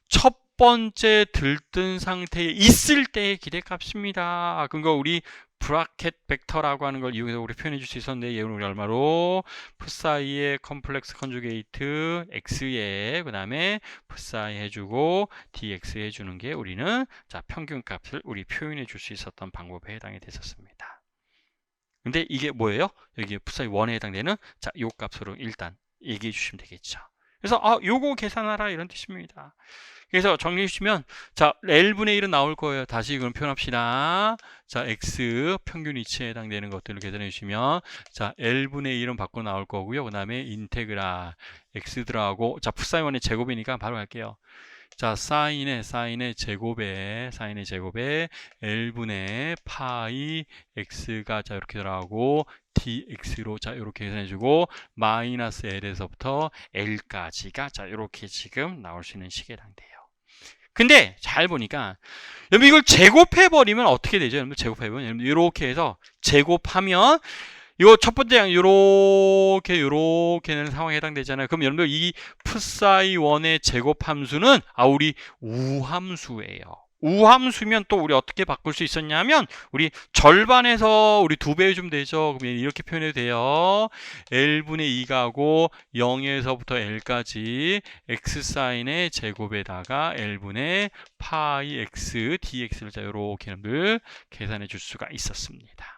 첫 번째 들뜬 상태에 있을 때의 기대값입니다. 그러니까 우리 브라켓 벡터라고 하는 걸 이용해서 우리 표현해 줄 수 있었는데, 얘는 우리 얼마로 푸사이의 컴플렉스 컨주게이트 x에 그 다음에 푸사이 해주고 dx 해주는 게 우리는 자 평균값을 우리 표현해 줄 수 있었던 방법에 해당이 됐었습니다. 근데 이게 뭐예요? 여기 푸사이 1에 해당되는 자 요 값으로 일단 얘기해 주시면 되겠죠. 그래서 요거 계산하라 이런 뜻입니다. 그래서 정리해 주시면 자 L분의 1은 나올 거예요. 다시 그럼 표현합시다. 자 x 평균 이치에 해당되는 것들을 계산해 주시면 자 L분의 1은 밖으로 나올 거고요. 그 다음에 인테그랄 x 들어가고 자 푸사이원의 제곱이니까 바로 갈게요. 자 사인의 제곱에 L분의 파이 x가 자 이렇게 들어가고 dx로 자 이렇게 계산해주고 마이너스 L에서부터 L까지가 자 이렇게 지금 나올 수 있는 식에 해당돼요. 근데 잘 보니까 여러분 이걸 제곱해버리면 어떻게 되죠? 여러분 제곱해보면 이렇게 해서 제곱하면 이거 첫 번째 요렇게는 상황에 해당되잖아요. 그럼 여러분들 이 푸사이 1의 제곱 함수는 우리 우함수예요. 우함수면 또 우리 어떻게 바꿀 수 있었냐면 우리 절반에서 우리 2배 해주면 되죠. 그럼 이렇게 표현해도 돼요. L분의 2가 하고 0에서부터 L까지 x사인의 제곱에다가 L분의 파이 x dx를 자 이렇게 계산해 줄 수가 있었습니다.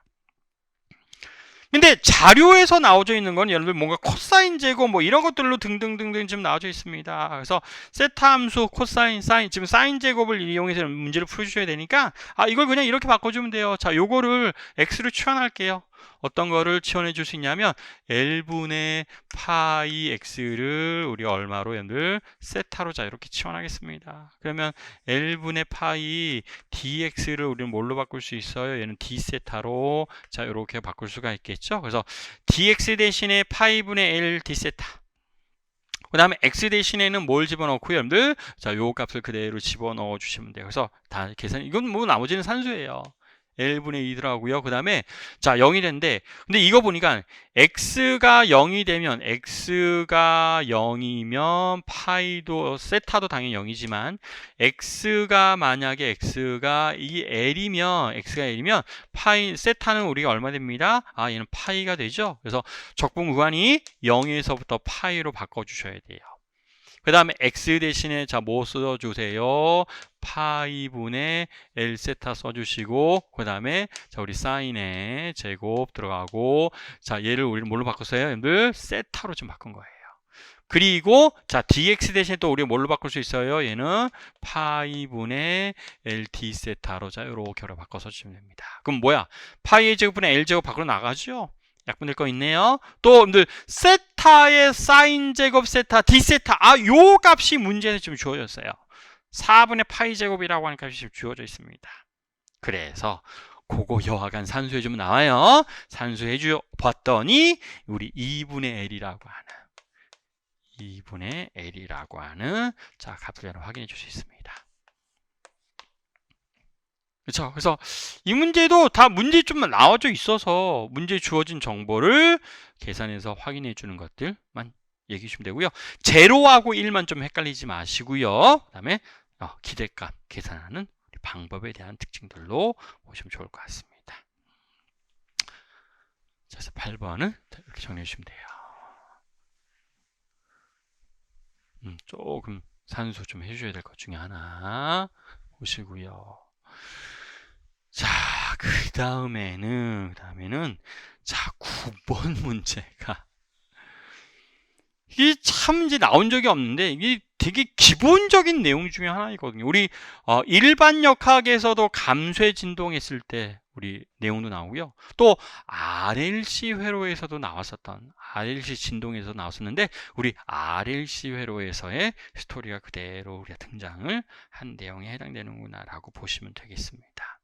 근데 자료에서 나와져 있는 건 여러분들 뭔가 코사인 제곱 뭐 이런 것들로 등등등등 지금 나와져 있습니다. 그래서 세타 함수, 코사인, 사인, 지금 사인 제곱을 이용해서 문제를 풀어주셔야 되니까 이걸 그냥 이렇게 바꿔주면 돼요. 자, 요거를 x로 치환할게요. 어떤 거를 치환해 줄 수 있냐면 L분의 파이 x를 우리 얼마로 여러분들 세타로 자 이렇게 치환하겠습니다. 그러면 L분의 파이 dx를 우리는 뭘로 바꿀 수 있어요? 얘는 d세타로 자 이렇게 바꿀 수가 있겠죠. 그래서 dx 대신에 파이분의 L d세타. 그 다음에 x 대신에는 뭘 집어넣고요, 여러분들? 자, 요 값을 그대로 집어넣어 주시면 돼요. 그래서 다 계산, 이건 뭐 나머지는 산수예요. L분의 2더라고요. 그 다음에 자 0이 된대. 근데 이거 보니까 x가 0이 되면 x가 0이면 파이도 세타도 당연히 0이지만 x가 만약에 x가 L이면 파이 세타는 우리가 얼마 됩니다? 얘는 파이가 되죠. 그래서 적분 구간이 0에서부터 파이로 바꿔 주셔야 돼요. 그 다음에 x 대신에 자 뭐 써주세요? 파이분의 L세타 써주시고 그 다음에 자 우리 사인의 제곱 들어가고 자 얘를 우리는 뭘로 바꿨어요? 여러분들 세타로 좀 바꾼 거예요. 그리고 자 dx 대신에 또 우리가 뭘로 바꿀 수 있어요? 얘는 파이분의 LT 세타로 자 이렇게 바꿔서 주시면 됩니다. 그럼 뭐야? 파이의 제곱분의 L 제곱 밖으로 나가죠? 약분될 거 있네요. 또 여러분들 세타의 사인 제곱 세타 d세타 요 값이 문제에서 지금 주어졌어요. 4분의 파이 제곱이라고 하는 값이 지금 주어져 있습니다. 그래서 그거 여하간 산수해주면 나와요. 산수해줘 봤더니 우리 2분의 L이라고 하는 자 값을 확인해 줄 수 있습니다. 그렇죠. 그래서 이 문제도 다 문제 좀 나와져 있어서 문제 주어진 정보를 계산해서 확인해 주는 것들만 얘기해 주시면 되고요. 제로하고 1만 좀 헷갈리지 마시고요. 그 다음에 기대값 계산하는 방법에 대한 특징들로 보시면 좋을 것 같습니다. 자, 그래서 8번은 이렇게 정리해 주시면 돼요. 조금 산수 좀 해주셔야 될 것 중에 하나 보시고요. 자, 그 다음에는 자 9번 문제가 이게 참 이제 나온 적이 없는데 이게 되게 기본적인 내용 중에 하나이거든요. 우리 일반 역학에서도 감쇄 진동했을 때 우리 내용도 나오고요. 또 RLC 회로에서도 나왔었던 RLC 진동에서 나왔었는데 우리 RLC 회로에서의 스토리가 그대로 우리가 등장을 한 내용에 해당되는구나라고 보시면 되겠습니다.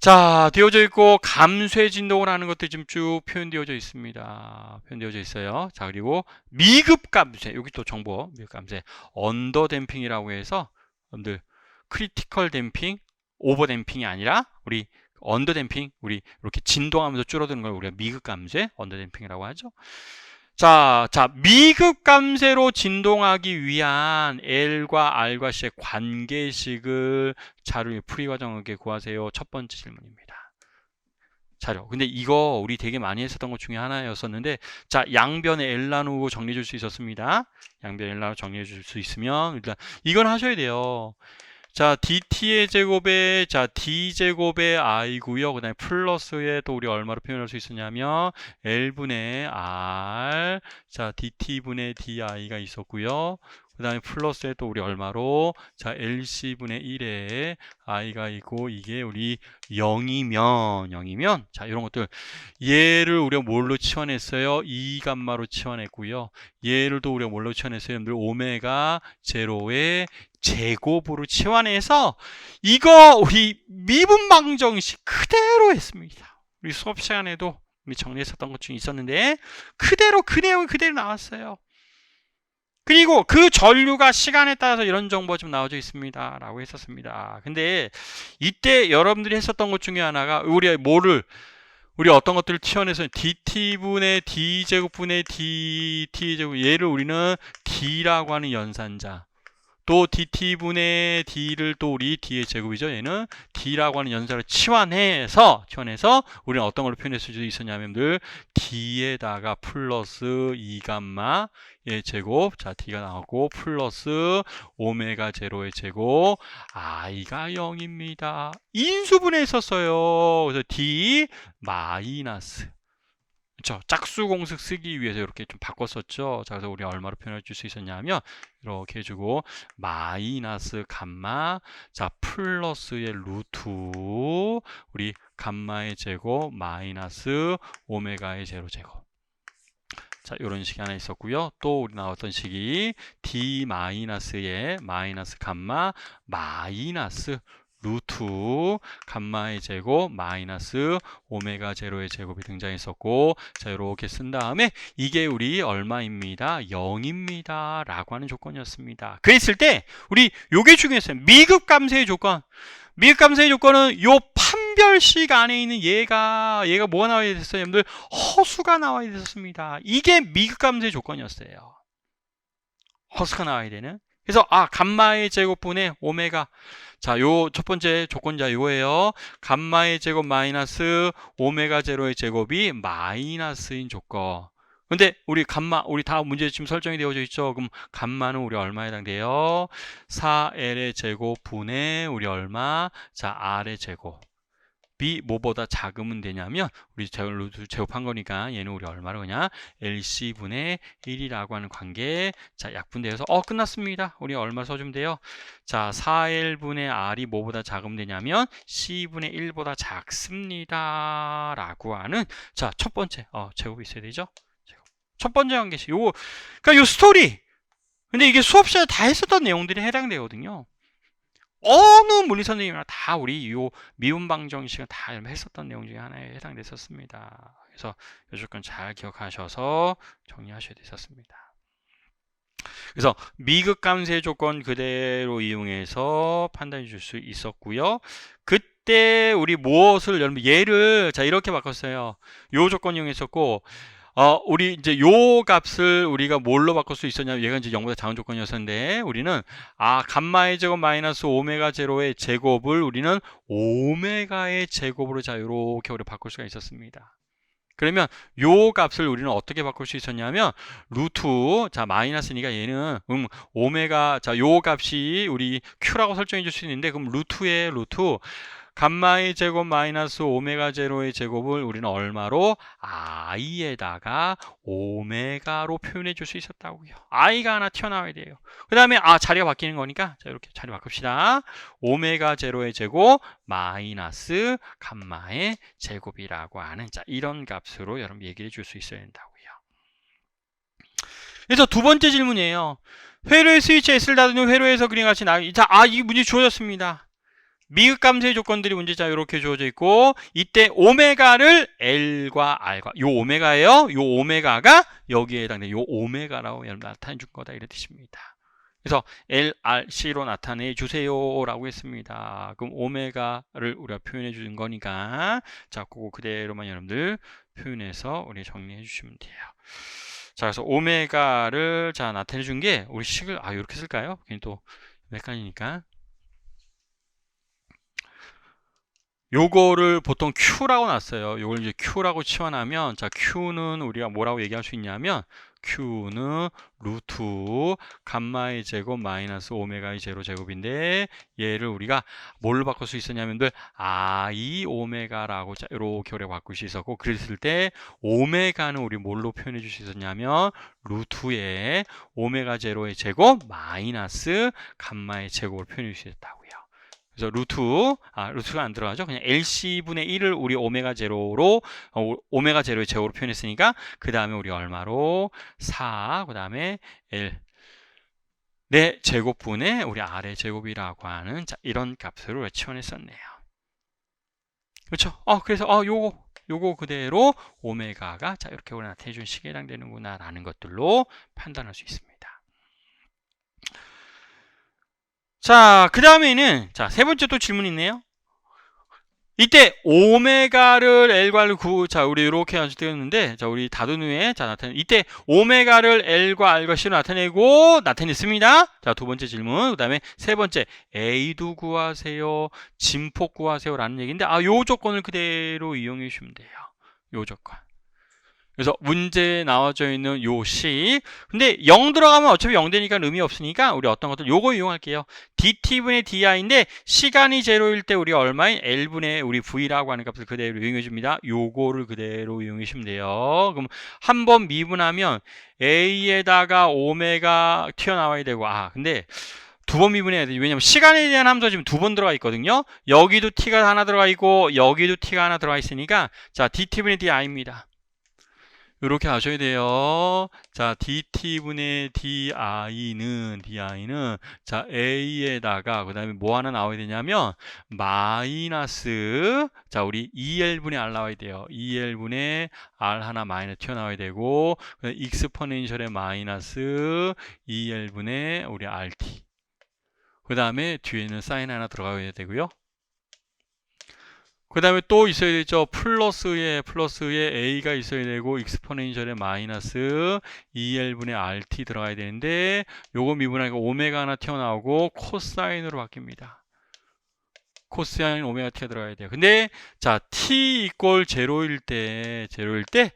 자, 되어져 있고 감쇄 진동을 하는 것들이 지금 쭉 표현되어져 있습니다. 표현되어져 있어요. 자, 그리고 미급 감쇄, 여기 또 정보, 미급 감쇄, 언더 댐핑이라고 해서 여러분들 크리티컬 댐핑, 오버 댐핑이 아니라 우리 언더 댐핑, 우리 이렇게 진동하면서 줄어드는 걸 우리가 미급 감쇄, 언더 댐핑이라고 하죠. 자, 미급 감쇄로 진동하기 위한 L과 R과 C의 관계식을 자료 풀이 과정에 구하세요. 첫 번째 질문입니다. 자료. 근데 이거 우리 되게 많이 했었던 것 중에 하나였었는데, 자, 양변에 L 나누고 정리해 줄 수 있었습니다. 양변에 L 나누고 정리해 줄 수 있으면 일단 이건 하셔야 돼요. 자, dt의 제곱에, 자, d제곱의 i고요. 그 다음에 플러스에 또 우리 얼마로 표현할 수 있었냐면, l분의 r, 자, dt분의 di가 있었고요. 그 다음에 플러스에 또 우리 얼마로, 자, lc분의 1에 i가 있고, 이게 우리 0이면, 자, 이런 것들. 얘를 우리가 뭘로 치환했어요? 2감마로 치환했고요. 얘를 또 우리가 뭘로 치환했어요? 여러분들 오메가 제로의 제곱으로 치환해서 이거 우리 미분방정식 그대로 했습니다. 우리 수업 시간에도 우리 정리했었던 것 중에 있었는데 그대로 그 내용이 그대로 나왔어요. 그리고 그 전류가 시간에 따라서 이런 정보가 좀 나와져 있습니다 라고 했었습니다. 근데 이때 여러분들이 했었던 것 중에 하나가 우리 어떤 것들을 치환해서 dt분의 d제곱분의 dt제곱, 얘를 우리는 d라고 하는 연산자, 또 dt분의 d를 또 우리 d의 제곱이죠. 얘는 d라고 하는 연산을 치환해서 우리는 어떤 걸로 표현할 수 있었냐면 d에다가 플러스 2감마 의 제곱, 자 d가 나오고 플러스 오메가 제로의 제곱, i가 0입니다. 인수분해 했었어요. 그래서 d 마이너스, 그렇죠? 짝수 공식 쓰기 위해서 이렇게 좀 바꿨었죠. 자, 그래서 우리 얼마로 표현해 줄 수 있었냐면 이렇게 해주고 마이너스 감마, 자 플러스의 루트 우리 감마의 제곱 마이너스 오메가의 제로 제곱. 자, 이런 식이 하나 있었고요. 또 우리 나왔던 식이 d 마이너스의 마이너스 감마 마이너스 루트 감마의 제곱 마이너스 오메가 제로의 제곱이 등장했었고, 자 이렇게 쓴 다음에 이게 우리 얼마입니다? 0입니다 라고 하는 조건이었습니다. 그랬을 때 우리 요게 중요했어요. 미급 감쇄의 조건. 미급 감쇄의 조건은 요 판별식 안에 있는 얘가 뭐가 나와야 됐어요? 여러분들 허수가 나와야 됐었습니다. 이게 미급 감쇄의 조건이었어요. 허수가 나와야 되는. 그래서 감마의 제곱분의 오메가, 자 요 첫 번째 조건자 요예요. 감마의 제곱 마이너스 오메가 제로의 제곱이 마이너스인 조건. 근데 우리 다 문제 지금 설정이 되어져 있죠. 그럼 감마는 우리 얼마에 해당돼요? 4L의 제곱 분의 우리 얼마? 자 R의 제곱. B 뭐보다 작으면 되냐면 우리 제곱한 거니까 얘는 우리 얼마로 그냥 LC분의 1이라고 하는 관계. 자 약분되어서 끝났습니다. 우리 얼마 써주면 돼요? 자 4L분의 R이 뭐보다 작으면 되냐면 C분의 1보다 작습니다 라고 하는, 자 첫 번째 제곱이 있어야 되죠. 첫 번째 관계식 요거, 그러니까 요 스토리. 근데 이게 수업 시간에 다 했었던 내용들이 해당되거든요. 어느 물리 선생님이나 다 우리 요 미분방정식은 다 했었던 내용 중에 하나에 해당됐었습니다. 그래서 이 조건 잘 기억하셔서 정리하셔야 됐었습니다. 그래서 미급 감쇄 조건 그대로 이용해서 판단해 줄 수 있었고요. 그때 우리 무엇을 얘를 자 이렇게 바꿨어요. 요 조건 이용했었고, 우리 이제 요 값을 우리가 뭘로 바꿀 수 있었냐면 얘가 이제 0보다 작은 조건이었는데 우리는 감마의 제곱 마이너스 오메가 제로의 제곱을 우리는 오메가의 제곱으로 자 요렇게 우리 바꿀 수가 있었습니다. 그러면 요 값을 우리는 어떻게 바꿀 수 있었냐면 루트, 자 마이너스니까 얘는 오메가, 자 요 값이 우리 q라고 설정해 줄 수 있는데 그럼 루트의 루트 감마의 제곱 마이너스 오메가 제로의 제곱을 우리는 얼마로? i에다가 오메가로 표현해 줄 수 있었다고요. i가 하나 튀어나와야 돼요. 그 다음에 자리가 바뀌는 거니까 자 이렇게 자리 바꿉시다. 오메가 제로의 제곱 마이너스 감마의 제곱이라고 하는 자 이런 값으로 여러분 얘기를 줄 수 있어야 된다고요. 그래서 두 번째 질문이에요. 회로의 스위치 S를 닫은 후 회로에서 그림 같이 이 문제 주어졌습니다. 미흡 감소의 조건들이 문제자 이렇게 주어져 있고 이때 오메가를 L과 R과 요 오메가예요. 요 오메가가 여기에 해당되는 요 오메가라고 여러분 나타내 줄 거다 이런 뜻입니다. 그래서 LRC로 나타내 주세요라고 했습니다. 그럼 오메가를 우리가 표현해 주는 거니까 자 그거 그대로만 여러분들 표현해서 우리 정리해 주시면 돼요. 자, 그래서 오메가를 자 나타내 준 게 우리 식을 이렇게 쓸까요? 괜히 또 헷갈리니까. 요거를 보통 Q라고 놨어요. 요걸 이제 Q라고 치환하면 자 Q는 우리가 뭐라고 얘기할 수 있냐면 Q는 루트 감마의 제곱 마이너스 오메가의 제로 제곱인데 얘를 우리가 뭘로 바꿀 수 있었냐면 I 오메가라고 자 이렇게 우리가 바꿀 수 있었고 그랬을 때 오메가는 우리 뭘로 표현해 줄 수 있었냐면 루트의 오메가 제로의 제곱 마이너스 감마의 제곱을 표현해 줄 수 있었다고요. 그래서 루트가 안 들어가죠. 그냥 LC분의 1을 우리 오메가 제로로, 오메가 제로의 제곱으로 표현했으니까, 그 다음에 우리 얼마로? 4, 그 다음에 L. 네, 제곱분의 우리 R의 제곱이라고 하는, 자, 이런 값으로 우리가 치환했었네요. 그렇죠? 그래서, 요거 그대로 오메가가, 자, 이렇게 우리 나타내준 식에 해당되는구나, 라는 것들로 판단할 수 있습니다. 자, 그 다음에는, 자, 세 번째 또 질문이 있네요. 이때 오메가를 L과 자, 우리 이렇게 나타냈는데, 자, 우리 다둔 후에, 자, 이때 오메가를 L과 R과 C로 나타냈습니다. 자, 두 번째 질문. 그 다음에 세 번째, A도 구하세요. 진폭 구하세요. 라는 얘기인데, 요 조건을 그대로 이용해 주시면 돼요. 요 조건. 그래서 문제에 나와져 있는 요 식. 근데 0 들어가면 어차피 0 되니까 의미 없으니까 우리 어떤 것들 요거 이용할게요. dt분의 di인데 시간이 제로일 때 우리 얼마인 L분의 우리 V라고 하는 값을 그대로 이용해 줍니다. 요거를 그대로 이용해 주시면 돼요. 그럼 한 번 미분하면 A에다가 오메가 튀어나와야 되고 근데 두 번 미분해야 돼요. 왜냐면 시간에 대한 함수가 지금 두 번 들어가 있거든요. 여기도 t가 하나 들어가 있고 여기도 t가 하나 들어가 있으니까 자 dt분의 di입니다. 이렇게 하셔야 돼요. 자, dt분의 di는 자, a에다가 그 다음에 뭐 하나 나와야 되냐면 마이너스 자, 우리 2l분의 r 나와야 돼요. 2l분의 r 하나 마이너스 튀어나와야 되고 익스포넨셜의 마이너스 2l분의 우리 rt 그 다음에 뒤에는 사인 하나 들어가야 되고요. 그 다음에 또 있어야 되죠. 플러스에 a가 있어야 되고 익스포넨셜에 마이너스 2l분의 rt 들어가야 되는데 요거 미분하니까 오메가 하나 튀어나오고 코사인으로 바뀝니다. 코사인 오메가 t가 들어가야 돼요. 근데 자 t 이퀄 제로일 때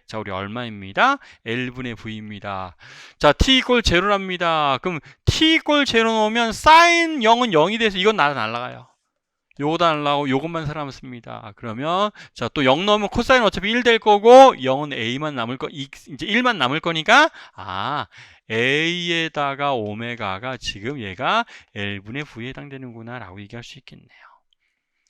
자 우리 얼마입니다? L분의 V입니다. 자 t 이퀄 제로랍니다. 그럼 t 이퀄 제로 넣으면 사인 0은 0이 돼서 이건 날아가요. 요거도 안 나오고 요것만 살아남습니다. 그러면 자 또 0 넣으면 코사인 어차피 1 될 거고 0은 a만 남을 거 이제 1만 남을 거니까 a에다가 오메가가 지금 얘가 L분의 V에 해당되는구나 라고 얘기할 수 있겠네요.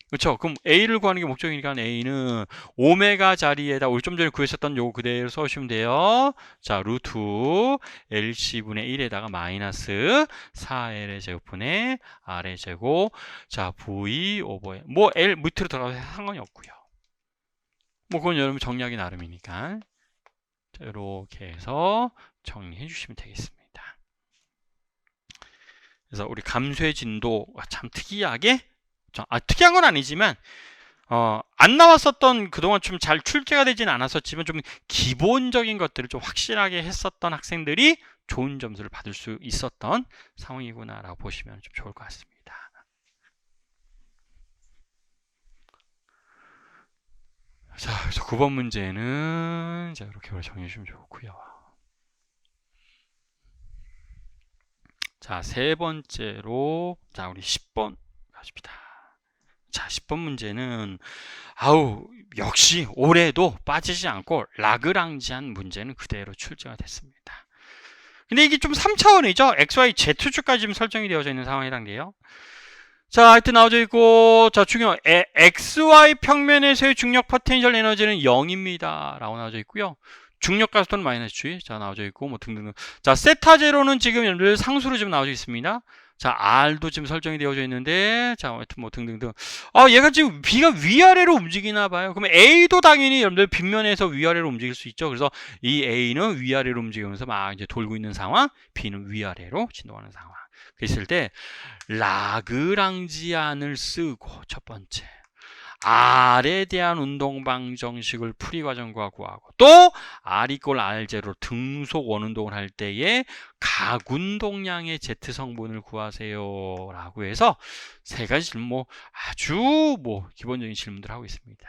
그렇죠? 그럼 a를 구하는 게 목적이니까 a는 오메가 자리에다 우리 좀 전에 구했었던 요거 그대로 써주시면 돼요. 자 루트 LC분의 1에다가 마이너스 4L의 제곱분의 R의 제곱 자 V 오버에 뭐 L 밑으로 들어가서 상관이 없고요. 뭐 그건 여러분 정리하기 나름이니까 자 이렇게 해서 정리해 주시면 되겠습니다. 그래서 우리 감소의 진도가 참 특이하게 특이한 건 아니지만 안 나왔었던 그동안 좀 잘 출제가 되진 않았었지만 좀 기본적인 것들을 좀 확실하게 했었던 학생들이 좋은 점수를 받을 수 있었던 상황이구나 라고 보시면 좀 좋을 것 같습니다. 자, 그래서 9번 문제는 자 이렇게 정리해 주시면 좋고요. 자, 세 번째로 자 우리 10번 가십니다. 자, 10번 문제는 역시 올해도 빠지지 않고 라그랑지안 문제는 그대로 출제가 됐습니다. 근데 이게 좀 3차원이죠. XY, Z축까지 지금 설정이 되어져 있는 상황에 해당돼요. 자, 하여튼 나와져 있고, 자, 중요한 XY 평면에서의 중력 포텐셜 에너지는 0입니다. 라고 나와져 있고요. 중력 가속도는 마이너스 G. 자, 나와져 있고, 뭐 등등등. 자, 세타 제로는 지금 여러분들 상수로 지금 나와져 있습니다. 자, R도 지금 설정이 되어져 있는데, 자, 하여튼 뭐 등등등. 얘가 지금 B가 위아래로 움직이나 봐요. 그러면 A도 당연히 여러분들 빗면에서 위아래로 움직일 수 있죠. 그래서 이 A는 위아래로 움직이면서 막 이제 돌고 있는 상황, B는 위아래로 진동하는 상황. 그랬을 때, 라그랑지안을 쓰고, 첫 번째. R에 대한 운동 방정식을 풀이 과정과 구하고, 또 R = R0로 등속 원운동을 할 때에 각 운동량의 Z 성분을 구하세요 라고 해서 세 가지 질문, 아주 기본적인 질문들을 하고 있습니다.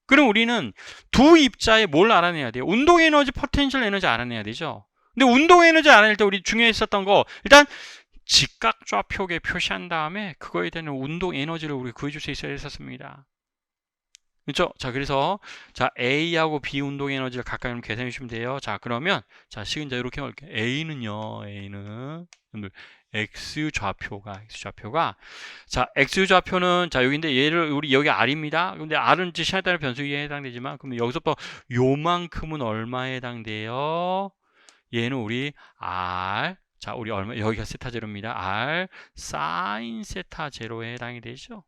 그럼 우리는 두 입자에 뭘 알아내야 돼요? 운동 에너지, 포텐셜 에너지 알아내야 되죠. 근데 운동 에너지 알아낼 때 우리 중요했었던 거, 일단 직각 좌표계 표시한 다음에 그거에 대한 운동 에너지를 우리 구해줄 수 있어야 했었습니다. 그렇죠? 자, 그래서 자, A하고 B 운동 에너지를 각각 계산해 주시면 돼요. 자, 그러면 자, 시근자 이렇게 할게요. A는 X 좌표가 자, X 좌표는 자, 여기인데 얘를 우리 여기 R입니다. 근데 R은 시간에 따른 변수에 해당되지만 그러면 여기서부터 요만큼은 얼마에 해당돼요? 얘는 우리 R, 자, 우리 여기가 세타 제로입니다. R 사인 세타 제로에 해당이 되죠.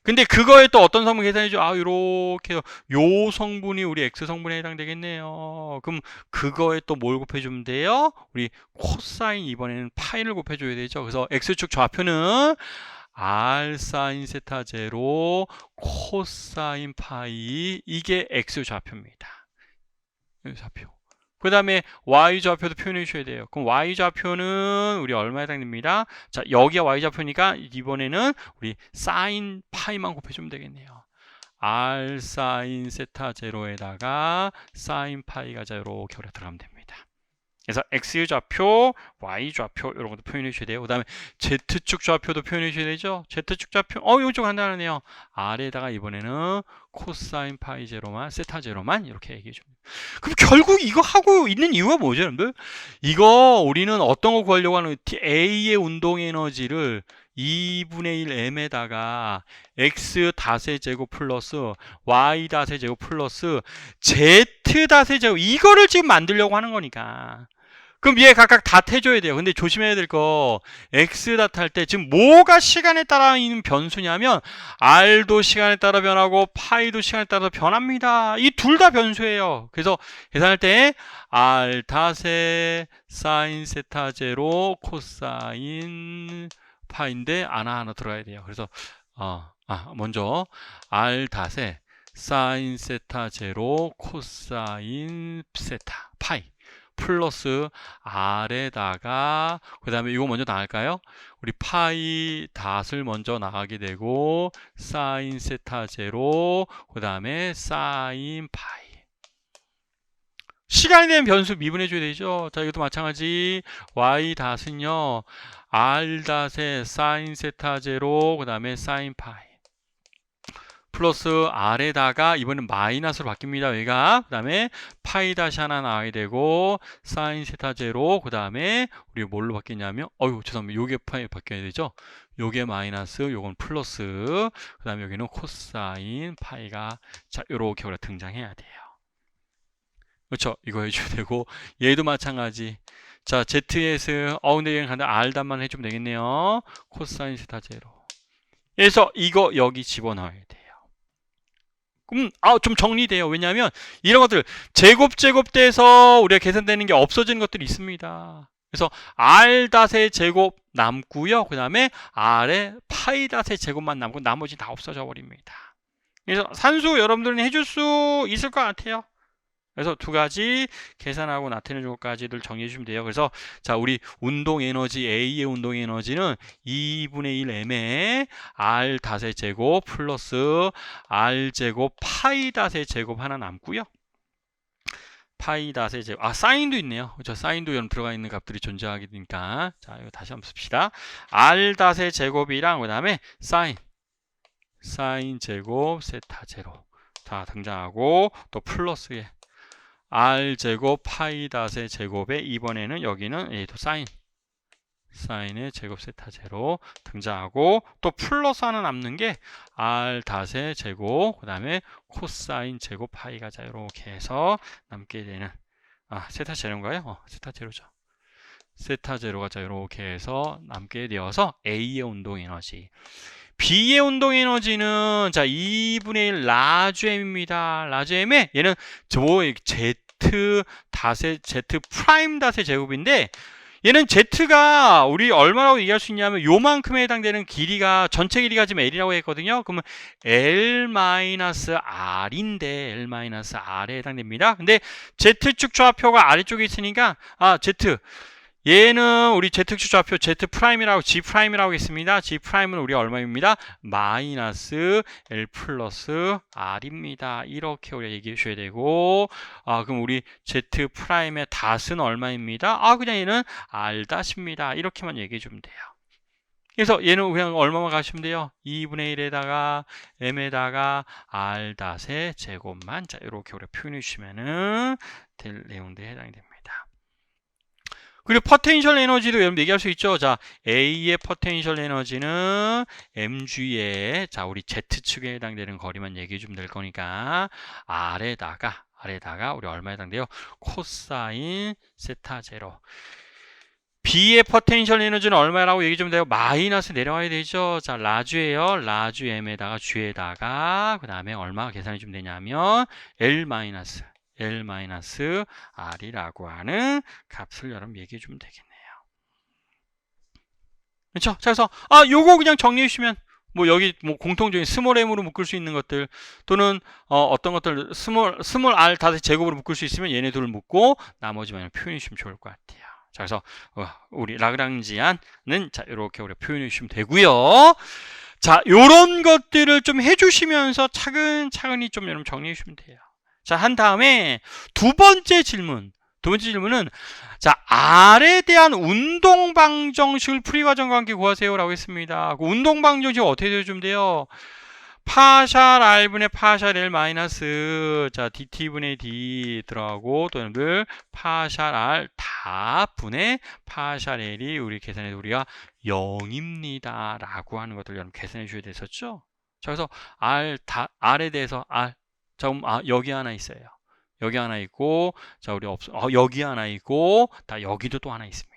근데 그거에 또 어떤 성분 계산해줘? 요렇게 요 성분이 우리 X 성분에 해당되겠네요. 그럼 그거에 또 뭘 곱해주면 돼요? 우리 코사인, 이번에는 파이를 곱해줘야 되죠. 그래서 X축 좌표는 R 사인 세타 제로 코사인 파이, 이게 X 좌표입니다. 좌표. 그 다음에 Y좌표도 표현해 주셔야 돼요. 그럼 Y좌표는 우리 얼마에 해당됩니다? 자, 여기가 Y좌표니까 이번에는 우리 사인 파이만 곱해주면 되겠네요. R 사인 세타 제로에다가 사인 파이가 제로 이렇게 들어가면 됩니다. 그래서 X좌표, Y좌표 이런 것도 표현해 주셔야 돼요. 그 다음에 Z축 좌표도 표현해 주셔야 되죠. Z축 좌표, 이거 좀 간단하네요. R에다가 이번에는 코사인 파이 제로만, 세타 제로만 이렇게 얘기해 줍니다. 그럼 결국 이거 하고 있는 이유가 뭐죠, 여러분들? 이거 우리는 어떤 거 구하려고 하는 A의 운동 에너지를 2분의 1 m에다가 x 닷의 제곱 플러스 y 닷의 제곱 플러스 z 닷의 제곱, 이거를 지금 만들려고 하는 거니까. 그럼 얘 각각 닷 해줘야 돼요. 근데 조심해야 될 거, x 닷 할 때 지금 뭐가 시간에 따라 있는 변수냐면 r도 시간에 따라 변하고 파이도 시간에 따라 변합니다. 이 둘 다 변수예요. 그래서 계산할 때 r 닷의 사인 세타 제로 코사인 파인데 하나 들어가야 돼요. 그래서 먼저 r 닷에 사인 세타 제로 코사인 세타 파이 플러스 R에다가 그 다음에 이거 먼저 나갈까요? 우리 파이 닷을 먼저 나가게 되고 사인 세타 제로 그 다음에 사인 파이, 시간에 대한 변수 미분해 줘야 되죠. 자, 이것도 마찬가지. y 닷은요 R 닷에 사인 세타 제로 그 다음에 사인 파이 플러스 R에다가 이번엔 마이너스로 바뀝니다. 여기가 그 다음에 파이 다시 하나 나와야 되고 사인 세타 제로 그 다음에 우리 뭘로 바뀌냐면 죄송합니다. 요게 파이 바뀌어야 되죠. 요게 마이너스, 요건 플러스, 그 다음에 여기는 코사인 파이가 자 요렇게 우리가 등장해야 돼요. 그렇죠? 이거 해줘야 되고 얘도 마찬가지. 자, ZS 근데 얘는 간다 R 단만 해주면 되겠네요. 코사인 세타 제로. 그래서 이거 여기 집어넣어야 돼요. 그럼 좀 정리돼요. 왜냐하면 이런 것들 제곱돼서 우리가 계산되는 게 없어지는 것들이 있습니다. 그래서 R 닷의 제곱 남고요. 그 다음에 R의 파이 닷의 제곱만 남고 나머지 다 없어져 버립니다. 그래서 산수 여러분들은 해줄 수 있을 것 같아요. 그래서 두 가지 계산하고 나타내는 것까지들 정리해 주시면 돼요. 그래서 자, 우리 운동 에너지 A의 운동 에너지는 2분의 1 m에 R 닷의 제곱 플러스 R 제곱 파이 닷의 제곱 하나 남고요. 파이 닷의 제곱. 사인도 있네요. 그렇죠? 사인도 여러분 들어가 있는 값들이 존재하게 되니까. 자, 이거 다시 한번 씁시다. r 닷의 제곱이랑 그다음에 사인 제곱 세타 제로 다 등장하고 또 플러스에 r 제곱 파이 닷의 제곱에 이번에는 여기는 또 사인의 제곱 세타 제로 등장하고 또 플러스 하나 남는 게 r 닷의 제곱 그다음에 코사인 제곱 파이가 자 이렇게 해서 남게 되는 세타 제로인가요? 세타 제로죠. 세타 제로가 자 이렇게 해서 남게 되어서 A의 운동 에너지. B의 운동 에너지는 자 2분의 1 라지 M입니다. 라지 M에 얘는 Z 프라임 닷의 제곱인데 얘는 Z가 우리 얼마라고 얘기할 수 있냐면 요만큼에 해당되는 길이가 전체 길이가 지금 L이라고 했거든요. 그러면 L-R인데 L-R에 해당됩니다. 근데 Z축 좌표가 아래쪽에 있으니까 Z 얘는 우리 Z축 좌표 Z 프라임이라고 G 프라임이라고 했습니다. G 프라임은 우리 얼마입니다? 마이너스 L 플러스 R입니다. 이렇게 우리가 얘기해 주셔야 되고 그럼 우리 Z 프라임의 닷은 얼마입니다? 그냥 얘는 R 닷입니다. 이렇게만 얘기해 주면 돼요. 그래서 얘는 그냥 얼마만 가시면 돼요? 2분의 1에다가 M에다가 R 닷의 제곱만 자 이렇게 우리가 표현해 주시면은 될 내용들에 해당이 됩니다. 그리고 포텐셜 에너지도 여러분 얘기할 수 있죠. 자, A의 포텐셜 에너지는 mg의 자 우리 Z축에 해당되는 거리만 얘기해 주면 될 거니까 R에다가 우리 얼마에 해당돼요? 코사인 세타 제로. B의 포텐셜 에너지는 얼마라고 얘기 좀 돼요? 마이너스 내려와야 되죠. 자, 라주예요. 라주 M에다가 G에다가 그 다음에 얼마 계산해 주면 되냐면 L-R이라고 하는 값을 여러분 얘기해 주면 되겠네요. 그렇죠? 그래서 요거 그냥 정리해 주시면 뭐 여기 뭐 공통적인 스몰 m으로 묶을 수 있는 것들 또는 어떤 것들 스몰 r 닷의 제곱으로 묶을 수 있으면 얘네 둘을 묶고 나머지만 표현해 주시면 좋을 것 같아요. 자, 그래서 우리 라그랑지안은 자 이렇게 우리 표현해 주시면 되고요. 자, 요런 것들을 좀 해주시면서 차근차근히 좀 여러분 정리해 주시면 돼요. 자, 한 다음에 두 번째 질문은 자, R에 대한 운동 방정식을 풀이 과정과 함께 구하세요 라고 했습니다. 그 운동 방정식 어떻게 되어주면 돼요? 파샬 R분의 파샬 L 마이너스 자 DT분의 D 들어가고 또 여러분들 파샬 R 다 분의 파샬 L이 우리 계산해서 우리가 0입니다 라고 하는 것들 여러분 계산해 주셔야 됐었죠? 자, 그래서 R에 대해서 자, 그럼 여기 하나 있어요. 여기 하나 있고 자 우리 여기 하나 있고 다 여기도 또 하나 있습니다.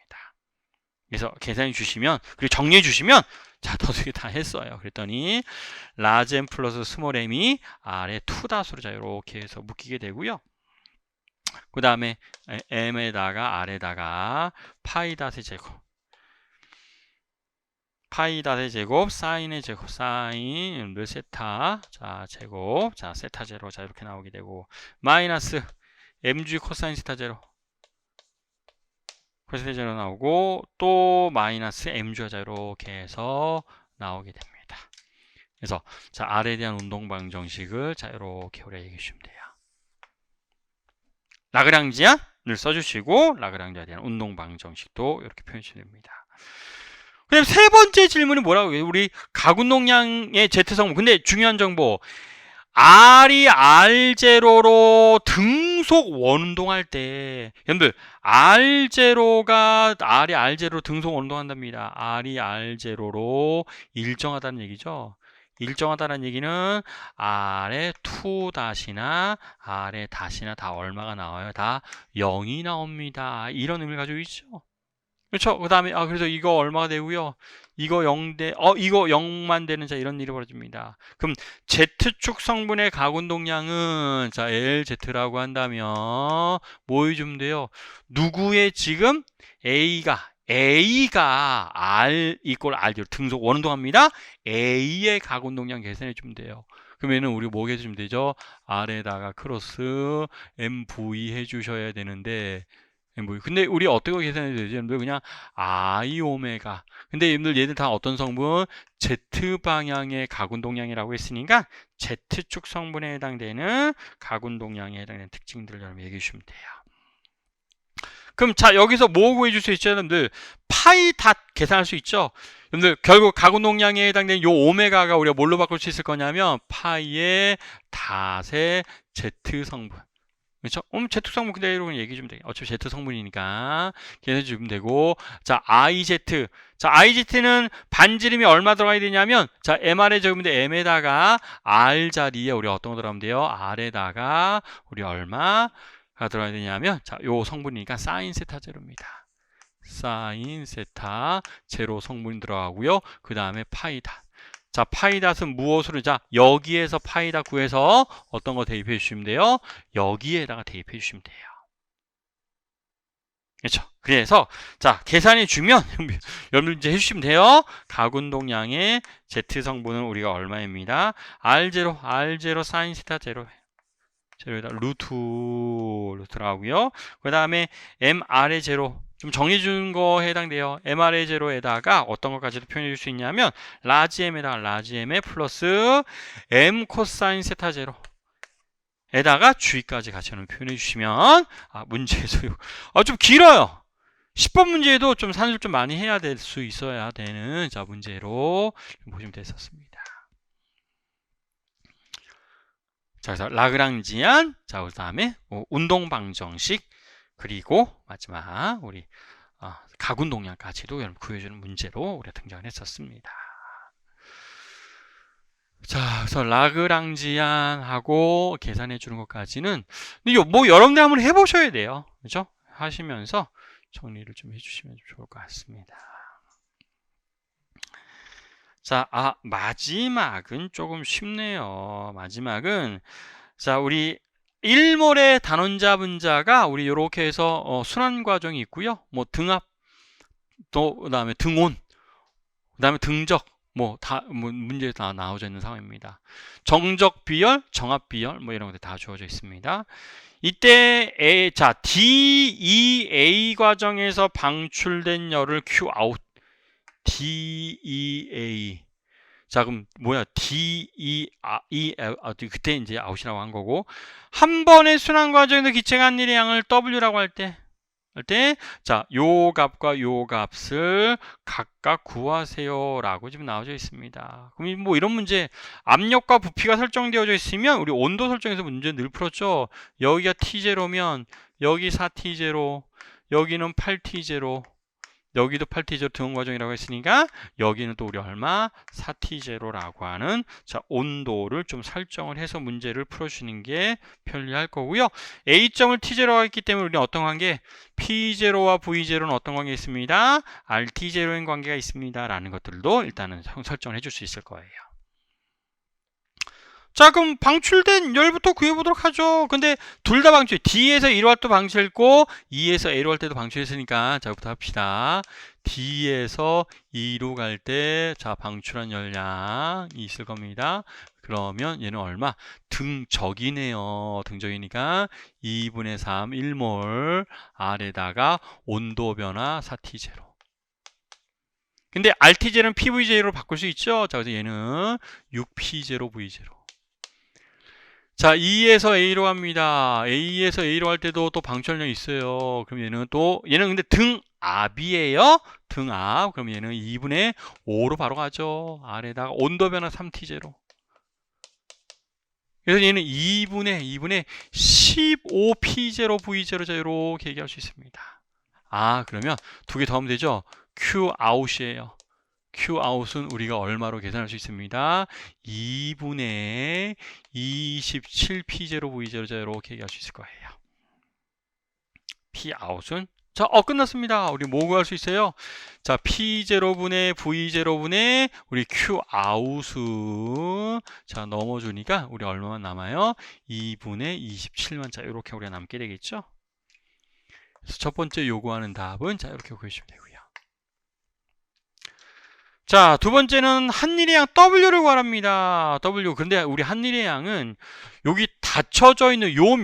그래서 계산해 주시면 그리고 정리해 주시면 자 더듬이 다 했어요. 그랬더니 라지 M 플러스 스몰 m이 R의 2다수로 자 이렇게 해서 묶이게 되고요. 그 다음에 M에다가 R에다가 파이 닷의 제곱 사인의 제곱 사인 세타 자 제곱 자 세타 제로 자 이렇게 나오게 되고 마이너스 mg 코사인 세타 제로 코사인 제로 나오고 또 마이너스 mg가 자 이렇게 해서 나오게 됩니다. 그래서 자 R에 대한 운동 방정식을 자 이렇게 우리가 얘기해 주시면 돼요. 라그랑지안을 써주시고 라그랑지안에 대한 운동 방정식도 이렇게 표현해 주시면 됩니다. 그다음 세 번째 질문이 뭐라고 해요? 우리 가군동량의 Z성분. 근데 중요한 정보. R이 R0로 등속 원운동할 때 여러분들 R이 R0로 등속 원운동한답니다. R이 R0로 일정하다는 얘기죠. 일정하다는 얘기는 R의 2닷이나 R의 닷이나 다 얼마가 나와요? 다 0이 나옵니다. 이런 의미를 가지고 있죠. 그렇죠. 그 다음에 그래서 이거 얼마가 되고요. 이거 0대 이거 0만 되는 자 이런 일이 벌어집니다. 그럼 Z축 성분의 가운동량은 자 LZ라고 한다면 뭐 해주면 돼요? 누구의 지금 A가 R 이꼴 R0 등속 원운동합니다. A의 가운동량 계산해 주면 돼요. 그러면은 우리 뭐 해주면 되죠? R에다가 크로스 MV 해주셔야 되는데 근데 우리 어떻게 계산해야 되지? 여러분들 그냥 I 오메가. 근데 여러분들 얘들 다 어떤 성분? Z 방향의 가군동량이라고 했으니까 Z축 성분에 해당되는 가군동량에 해당되는 특징들을 여러분 얘기해 주시면 돼요. 그럼 자, 여기서 뭐 구해줄 수 있죠, 여러분들? 파이 닷 계산할 수 있죠? 여러분들, 결국 가군동량에 해당되는 요 오메가가 우리가 뭘로 바꿀 수 있을 거냐면, 파이의 닷의 Z 성분. 그렇죠? Z 성분 그대로 얘기해 주면 돼요. 어차피 Z 성분이니까 계산해 주면 되고, 자, IZ. 자, IZ는 반지름이 얼마 들어가야 되냐면, 자, MR에 적으면 돼. M에다가 R 자리에 우리 어떤 거 들어가면 돼요? R에다가 우리 얼마가 들어가야 되냐면, 자, 요 성분이니까 사인 세타 제로입니다. 사인 세타 제로 성분이 들어가고요. 그 다음에 파이다. 자, 파이닷은 무엇으로? 자, 여기에서 파이닷 구해서 어떤 거 대입해 주시면 돼요? 여기에다가 대입해 주시면 돼요. 그렇죠? 그래서 자, 계산해 주면 여러분 이제 해주시면 돼요. 가군동량의 Z 성분은 우리가 얼마입니다. R0 사인 세타 제로. 제로에다 루트라고요. 그 다음에 MR의 제로. 좀 정리해 주는 거에 해당돼요. MR의 제로에다가 어떤 것까지도 표현해 줄 수 있냐면 라지 M에다가 라지 M에 플러스 M 코사인 세타 제로 에다가 G까지 같이 표현해 주시면 문제에서 좀 길어요. 10번 문제에도 좀 산술 좀 많이 해야 될 수 있어야 되는 자 문제로 보시면 됐었습니다. 자, 그래서 라그랑지안, 자, 그 다음에 운동 방정식, 그리고 마지막 우리 가군동량까지도 여러분 구해주는 문제로 우리가 등장을 했었습니다. 자, 그래서 라그랑지안하고 계산해 주는 것까지는 뭐 여러분들 한번 해보셔야 돼요. 그죠? 하시면서 정리를 좀 해주시면 좋을 것 같습니다. 자, 마지막은 조금 쉽네요. 마지막은 자, 우리 1몰의 단원자 분자가 우리 이렇게 해서 순환 과정이 있고요. 뭐 등합, 또 그다음에 등온, 그다음에 등적, 뭐 문제에 다 나오져 있는 상황입니다. 정적 비열, 정합 비열, 뭐 이런 것들 다 주어져 있습니다. 이때 자, DEA 과정에서 방출된 열을 Q 아웃. DEA. 자, 그럼 뭐야? 그때 이제 아웃이라고 한 거고, 한 번의 순환 과정에서 기체한 일의 양을 W라고 할 때, 자, 요 값과 요 값을 각각 구하세요라고 지금 나와져 있습니다. 그럼 뭐 이런 문제, 압력과 부피가 설정되어져 있으면 우리 온도 설정에서 문제 늘 풀었죠. 여기가 T0면 여기 4T0, 여기는 8T0. 여기도 8T0 등원 과정이라고 했으니까 여기는 또 우리 얼마? 4T0라고 하는 자 온도를 좀 설정을 해서 문제를 풀어주시는 게 편리할 거고요. A점을 T0가 있기 때문에 우리는 어떤 관계? P0와 V0는 어떤 관계 있습니다? RT0인 관계가 있습니다. 라는 것들도 일단은 설정을 해줄 수 있을 거예요. 자, 그럼 방출된 열부터 구해보도록 하죠. 근데 둘 다 방출, D에서 1호 할 때 방출했고 2에서 A로 할 때도 방출했으니까 자부터 합시다. D에서 2로 갈 때 자 방출한 열량이 있을 겁니다. 그러면 얘는 얼마? 등적이네요. 등적이니까 2분의 3 1몰 R에다가 온도 변화 4T0. 근데 RT0는 PV0로 바꿀 수 있죠. 자, 그래서 얘는 6P0V0. 자, E에서 A로 갑니다. A에서 A로 할 때도 또 방출량이 있어요. 그럼 얘는 근데 등압이에요. 등압. 그럼 얘는 2분의 5로 바로 가죠. R에다가 온도 변화 3T0. 그래서 얘는 2분의 15P0V0 자, 이렇게 얘기할 수 있습니다. 그러면 두 개 더하면 되죠. Q 아웃이에요. Q 아웃은 우리가 얼마로 계산할 수 있습니다. 2분의 27P0V0 자, 이렇게 얘기할 수 있을 거예요. P 아웃은 자, 끝났습니다. 우리 뭐 구할 수 있어요? 자, P0분의 V0분의 우리 Q 아웃은 자, 넘어주니까 우리 얼마만 남아요? 2분의 27만 자, 이렇게 우리가 남게 되겠죠? 그래서 첫 번째 요구하는 답은 자, 이렇게 구해주시면 되고요. 자, 두 번째는 한일의 양 W를 구하랍니다. W. 근데 우리 한일의 양은 여기 닫혀져 있는 요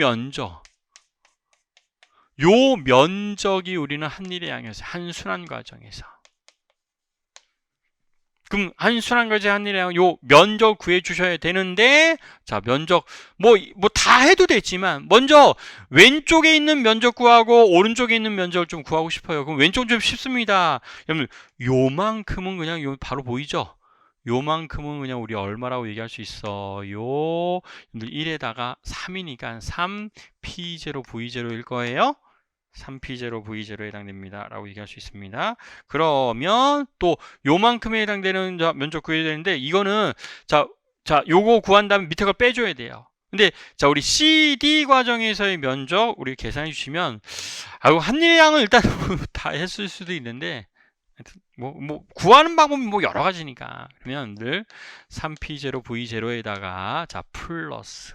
면적이 우리는 한일의 양이었어요. 한 순환 과정에서. 그럼 한순환과제 한일양 요 면적 구해 주셔야 되는데, 자, 면적 뭐 다 해도 되지만 먼저 왼쪽에 있는 면적 구하고 오른쪽에 있는 면적을 좀 구하고 싶어요. 그럼 왼쪽 좀 쉽습니다. 여러분 요만큼은 그냥 요 바로 보이죠? 요만큼은 그냥 우리 얼마라고 얘기할 수 있어요? 1에다가 3이니까 3P0V0일 거예요. 3P0 V0에 해당됩니다 라고 얘기할 수 있습니다. 그러면 또 요만큼에 해당되는 면적 구해야 되는데, 이거는 자 요거 구한 다음에 밑에 걸 빼줘야 돼요. 근데 자, 우리 CD 과정에서의 면적 우리 계산해 주시면, 한일양은 일단 다 했을 수도 있는데, 뭐 구하는 방법이 뭐 여러 가지니까, 그러면 늘 3P0 V0에다가 자 플러스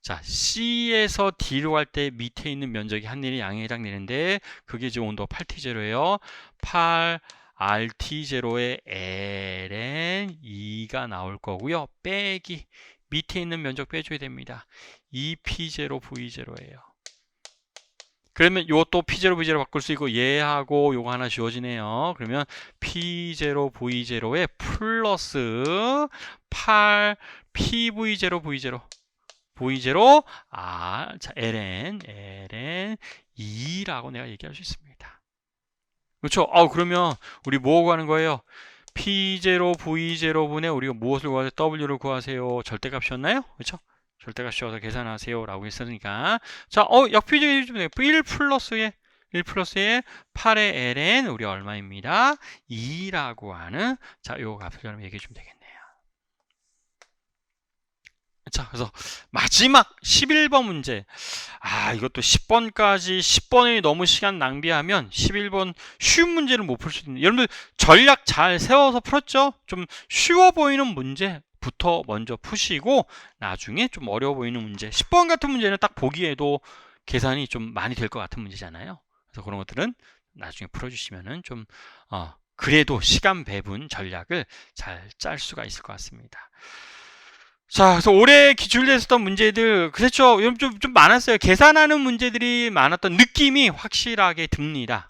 자, C에서 D로 갈 때 밑에 있는 면적이 한일의 양에 해당되는데, 그게 지금 온도가 8T0예요. 8 RT0에 ln 2가 나올 거고요. 빼기 밑에 있는 면적 빼줘야 됩니다. 2P0 V0예요. 그러면 요것도 P0 V0 바꿀 수 있고, 얘하고 요거 하나 지워지네요. 그러면 P0 V0에 플러스 8 PV0 V0 자, ln 2라고 내가 얘기할 수 있습니다. 그렇죠? 그러면 우리 뭐 구하는 거예요? P0 V0분에 우리가 무엇을 구하세요? W를 구하세요. 절대값이었나요? 그렇죠? 절대값이어서 계산하세요 라고 했으니까, 자, 역표적이 해주면 돼요. 1 플러스에 8의 ln 우리 얼마입니다? 2라고 하는, 자, 요 값을 여러분 얘기해 주면 되겠네요. 자, 그래서 마지막 11번 문제. 이것도 10번까지 10번이 너무 시간 낭비하면 11번 쉬운 문제를 못 풀 수 있는, 여러분들 전략 잘 세워서 풀었죠? 좀 쉬워 보이는 문제부터 먼저 푸시고 나중에 좀 어려워 보이는 문제, 10번 같은 문제는 딱 보기에도 계산이 좀 많이 될 것 같은 문제잖아요. 그래서 그런 것들은 나중에 풀어주시면은 좀 그래도 시간 배분 전략을 잘 짤 수가 있을 것 같습니다. 자, 그래서 올해 기출됐었던 문제들, 그렇죠? 좀 많았어요. 계산하는 문제들이 많았던 느낌이 확실하게 듭니다.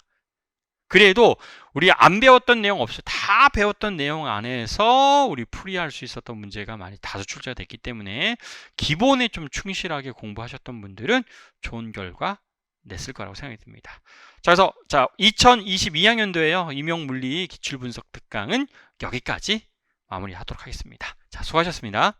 그래도 우리 안 배웠던 내용 없어요. 다 배웠던 내용 안에서 우리 풀이할 수 있었던 문제가 많이 다수 출제가 됐기 때문에 기본에 좀 충실하게 공부하셨던 분들은 좋은 결과 냈을 거라고 생각이 듭니다. 자, 그래서 2022학년도에요. 임용물리 기출분석 특강은 여기까지 마무리하도록 하겠습니다. 자, 수고하셨습니다.